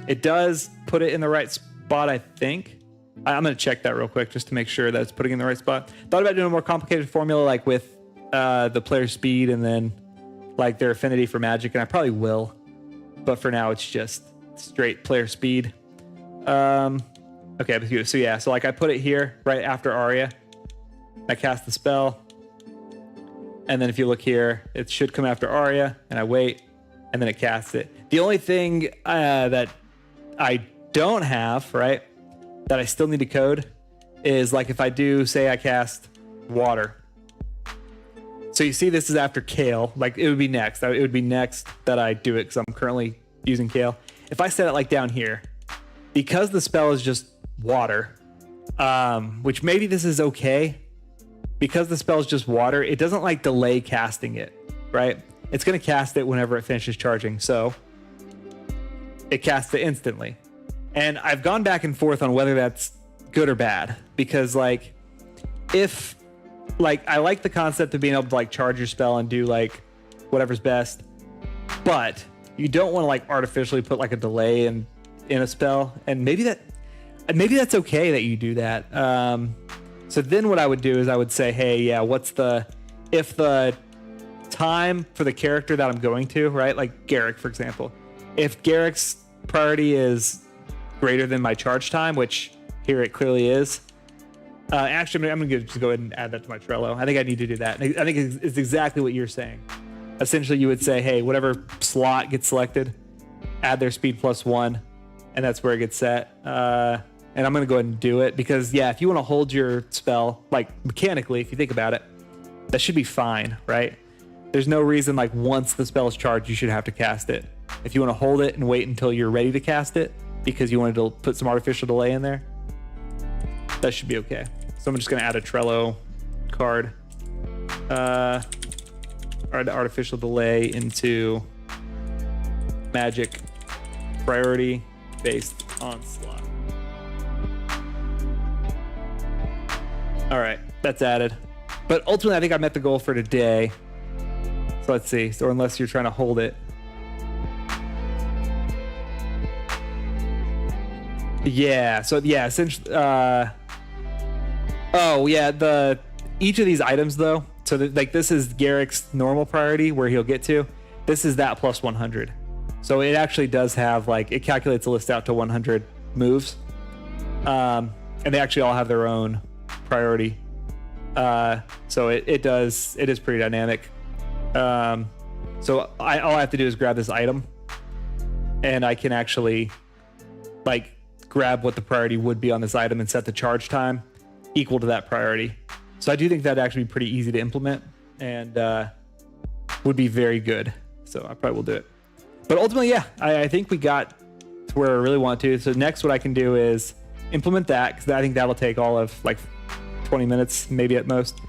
It does put it in the right spot, I think. I'm going to check that real quick just to make sure that it's putting in the right spot. Thought about doing a more complicated formula like with the player speed and then like their affinity for magic, and I probably will. But for now, it's just straight player speed. Okay, so yeah, so like I put it here right after Arya. I cast the spell. And then if you look here, it should come after Arya, and I wait, and then it casts it. The only thing that I don't have, right, that I still need to code is like if I do, say I cast water. So you see this is after Kale, like it would be next. It would be next that I do it because I'm currently using Kale. If I set it like down here, because the spell is just water, which maybe this is okay, because the spell is just water, it doesn't like delay casting it, right? It's going to cast it whenever it finishes charging. So it casts it instantly. And I've gone back and forth on whether that's good or bad, because like if like I like the concept of being able to like charge your spell and do like whatever's best, but you don't want to like artificially put like a delay in a spell, and maybe that's okay that you do that. So then what I would do is I would say, hey, yeah, if the time for the character that I'm going to, right? Like Garrick, for example, if Garrick's priority is greater than my charge time, which here it clearly is. Actually, I'm going to just go ahead and add that to my Trello. I think I need to do that. I think it's exactly what you're saying. Essentially, you would say, hey, whatever slot gets selected, add their speed +1, and that's where it gets set. And I'm going to go ahead and do it because, yeah, if you want to hold your spell, like mechanically, if you think about it, that should be fine, right? There's no reason, like, once the spell is charged, you should have to cast it. If you want to hold it and wait until you're ready to cast it because you wanted to put some artificial delay in there, that should be okay. So I'm just going to add a Trello card. Add artificial delay into magic priority based onslaught. All right, that's added. But ultimately, I think I met the goal for today. So let's see. So unless you're trying to hold it. Yeah. So yeah, essentially. Oh yeah. Each of these items though. So like this is Garrick's normal priority where he'll get to. This is that plus 100. So it actually does have like it calculates a list out to 100 moves. And they actually all have their own priority. So it is pretty dynamic. So all I have to do is grab this item and I can actually like grab what the priority would be on this item and set the charge time equal to that priority. So I do think that'd actually be pretty easy to implement and would be very good. So I probably will do it. But ultimately, yeah, I think we got to where I really want to. So next what I can do is implement that because I think that'll take all of like 20 minutes, maybe at most.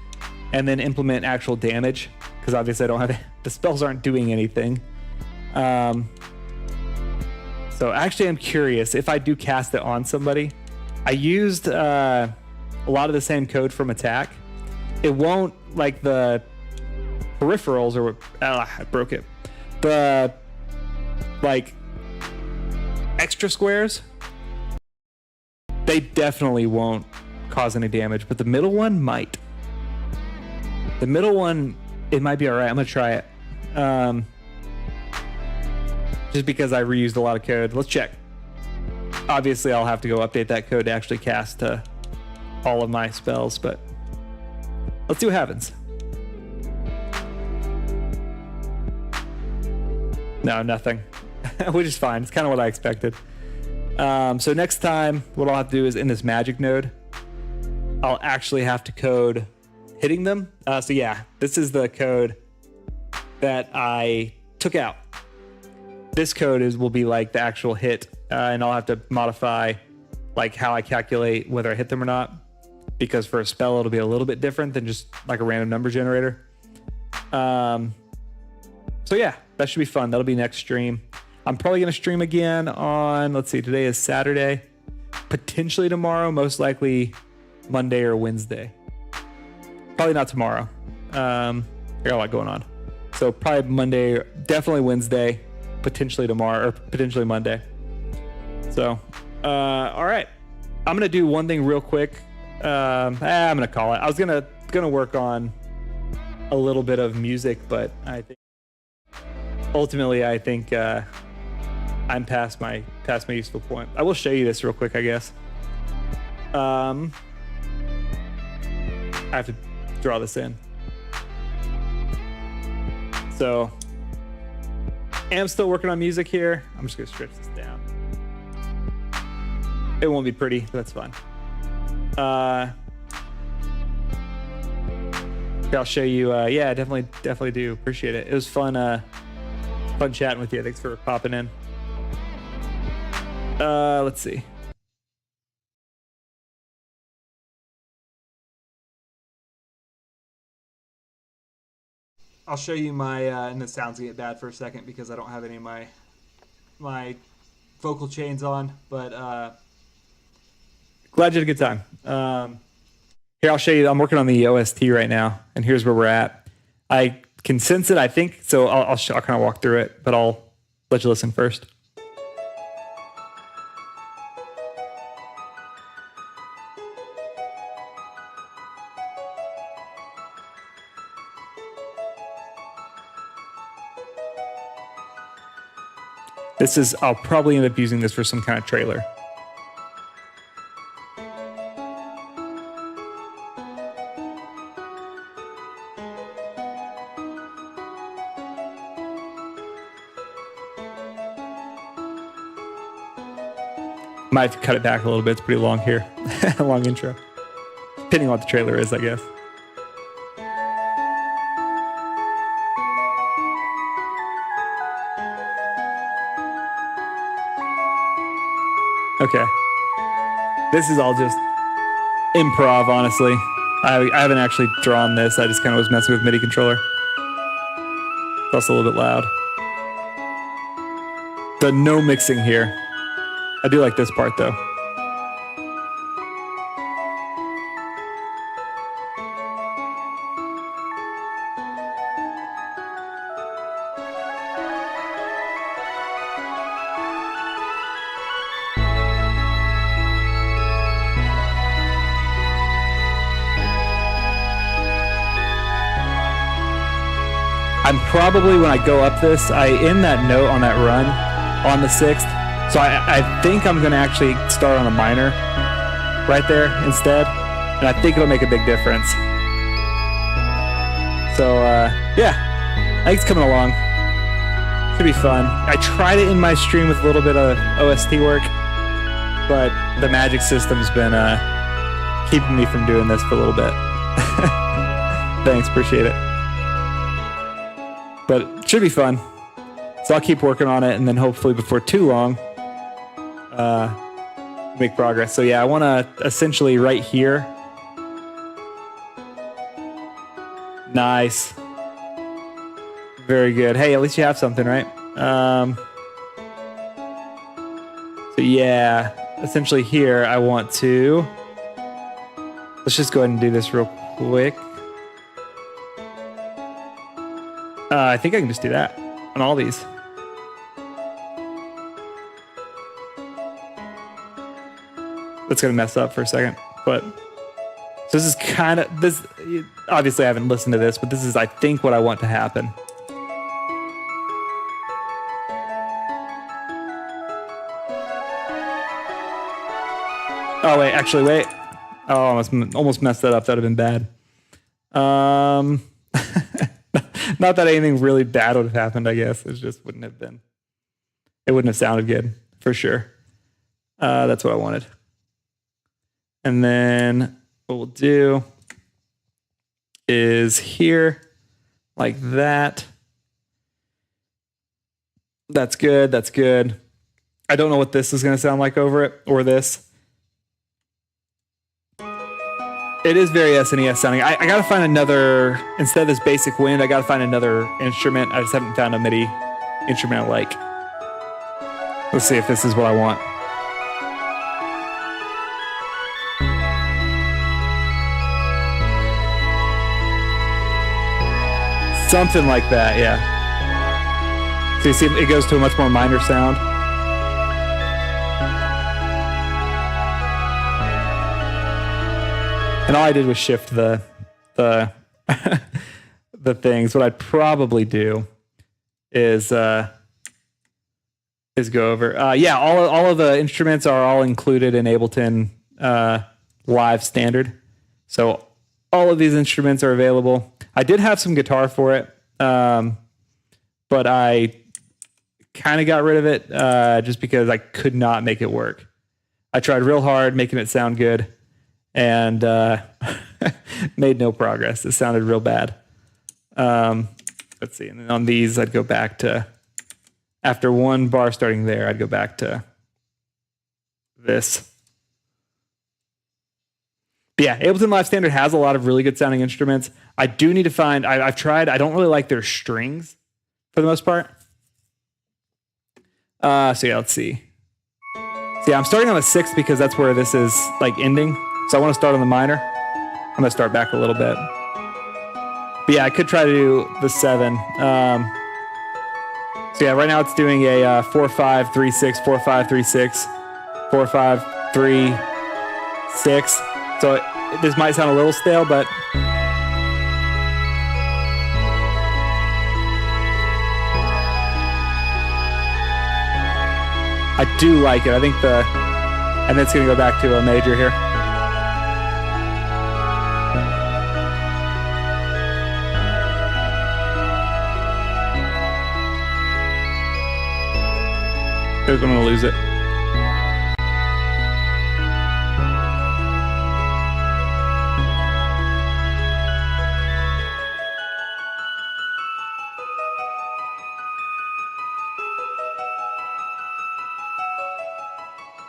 And then implement actual damage because obviously I don't have it. The spells aren't doing anything. So actually I'm curious if I do cast it on somebody. I used a lot of the same code from attack. It won't like the peripherals or I broke it. The like extra squares, they definitely won't cause any damage, but the middle one might. The middle one, it might be all right. I'm gonna try it. Just because I reused a lot of code. Let's check. Obviously, I'll have to go update that code to actually cast all of my spells, but let's see what happens. No, nothing. Which is fine. It's kind of what I expected. So next time, what I'll have to do is in this magic node, I'll actually have to code hitting them. So yeah, this is the code that I took out. This code will be like the actual hit, and I'll have to modify like how I calculate whether I hit them or not, because for a spell it'll be a little bit different than just like a random number generator. So yeah, that should be fun. That'll be next stream. I'm probably gonna stream again on, let's see, today is Saturday, potentially tomorrow, most likely Monday or Wednesday. Probably not tomorrow. I got a lot going on. So probably Monday, definitely Wednesday, potentially tomorrow, or potentially Monday. So, all right. I'm gonna do one thing real quick. I'm gonna call it. I was gonna work on a little bit of music, but I think ultimately I'm past my useful point. I will show you this real quick, I guess. I have to draw this in. So I'm still working on music here. I'm just gonna stretch this down. It won't be pretty, but that's fine. I'll show you. Yeah, definitely do appreciate it. It was fun chatting with you. Thanks for popping in. Let's see. I'll show you my, and the sound's gonna get bad for a second because I don't have any of my vocal chains on, but glad you had a good time. Here, I'll show you. I'm working on the OST right now, and here's where we're at. I can sense it, I think, so I'll kind of walk through it, but I'll let you listen first. I'll probably end up using this for some kind of trailer. Might have to cut it back a little bit. It's pretty long here. Long intro. Depending on what the trailer is, I guess. Okay. This is all just improv, honestly. I haven't actually drawn this. I just kind of was messing with MIDI controller. It's also a little bit loud. The no mixing here. I do like this part, though. I'm probably, when I go up this, I end that note on that run on the 6th. So I think I'm going to actually start on a minor right there instead. And I think it'll make a big difference. So, yeah, I think it's coming along. Should be fun. I tried it in my stream with a little bit of OST work, but the magic system's been keeping me from doing this for a little bit. Thanks, appreciate it. But it should be fun. So I'll keep working on it, and then hopefully before too long, make progress. So yeah, I want to essentially right here. Nice. Very good. Hey, at least you have something, right? So yeah, essentially here I want to, let's just go ahead and do this real quick. I think I can just do that on all these. That's gonna mess up for a second, but so this is kind of this. Obviously, I haven't listened to this, but this is, I think, what I want to happen. Oh wait, actually, wait. Oh, I almost messed that up. That'd have been bad. Not that anything really bad would have happened, I guess. It just wouldn't have been. It wouldn't have sounded good, for sure. That's what I wanted. And then what we'll do is here, like that. That's good, that's good. I don't know what this is going to sound like over it, or this. It is very SNES sounding. I got to find another, instead of this basic wind, I got to find another instrument. I just haven't found a MIDI instrument I like. Let's see if this is what I want. Something like that, yeah. So you see, it goes to a much more minor sound. And all I did was shift the the things. What I'd probably do is go over. Yeah, all of the instruments are all included in Ableton Live Standard. So all of these instruments are available. I did have some guitar for it, but I kind of got rid of it just because I could not make it work. I tried real hard making it sound good and made no progress. It sounded real bad. Let's see. And then on these, I'd go back to, after one bar starting there, I'd go back to this. But yeah, Ableton Live Standard has a lot of really good sounding instruments. I do need to find, I've tried, I don't really like their strings for the most part. So yeah, let's see. So yeah, I'm starting on the 6th because that's where this is like ending. So I want to start on the minor. I'm going to start back a little bit. But yeah, I could try to do the 7. So yeah, right now it's doing a 4-5-3-6, 4-5-3-6, 4-5-3-6. So this might sound a little stale, but I do like it. I think and it's going to go back to a major here. I'm going to lose it.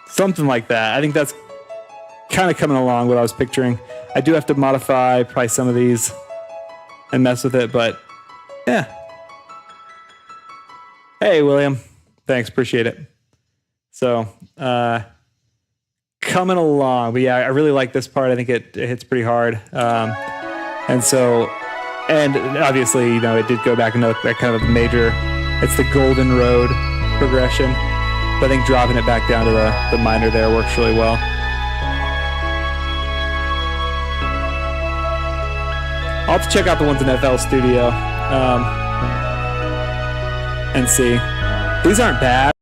Something like that. I think that's kind of coming along what I was picturing. I do have to modify probably some of these and mess with it, but yeah. Hey, William. Thanks. Appreciate it. So, coming along. But yeah, I really like this part. I think it hits pretty hard. And obviously, you know, it did go back into that kind of a major, it's the Golden Road progression. But I think dropping it back down to the minor there works really well. I'll have to check out the ones in FL Studio and see. These aren't bad.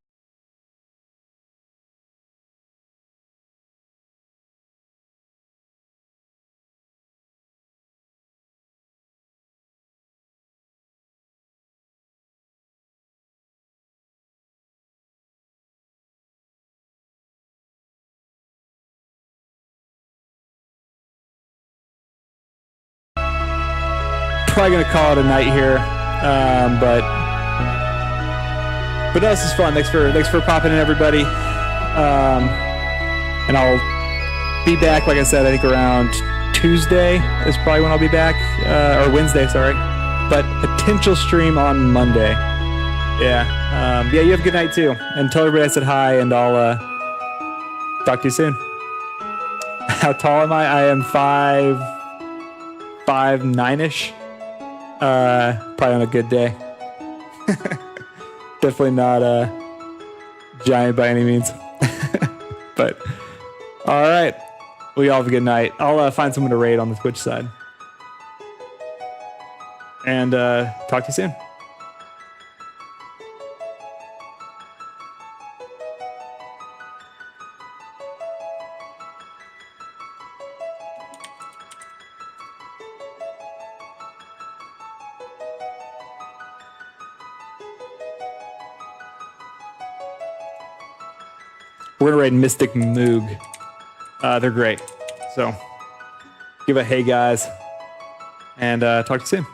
Probably gonna call it a night here, but no, this is fun. Thanks for popping in, everybody. And I'll be back, like I said, I think around Tuesday is probably when I'll be back, or Wednesday, sorry. But potential stream on Monday. Yeah, yeah. You have a good night too, and tell everybody I said hi, and I'll talk to you soon. How tall am I? I am 5'9"-ish. Probably on a good day. Definitely not a giant by any means. But all right, we all have a good night. I'll find someone to raid on the Twitch side, and talk to you soon. We're gonna raid Mystic Moog. They're great. So give a hey guys, and talk to you soon.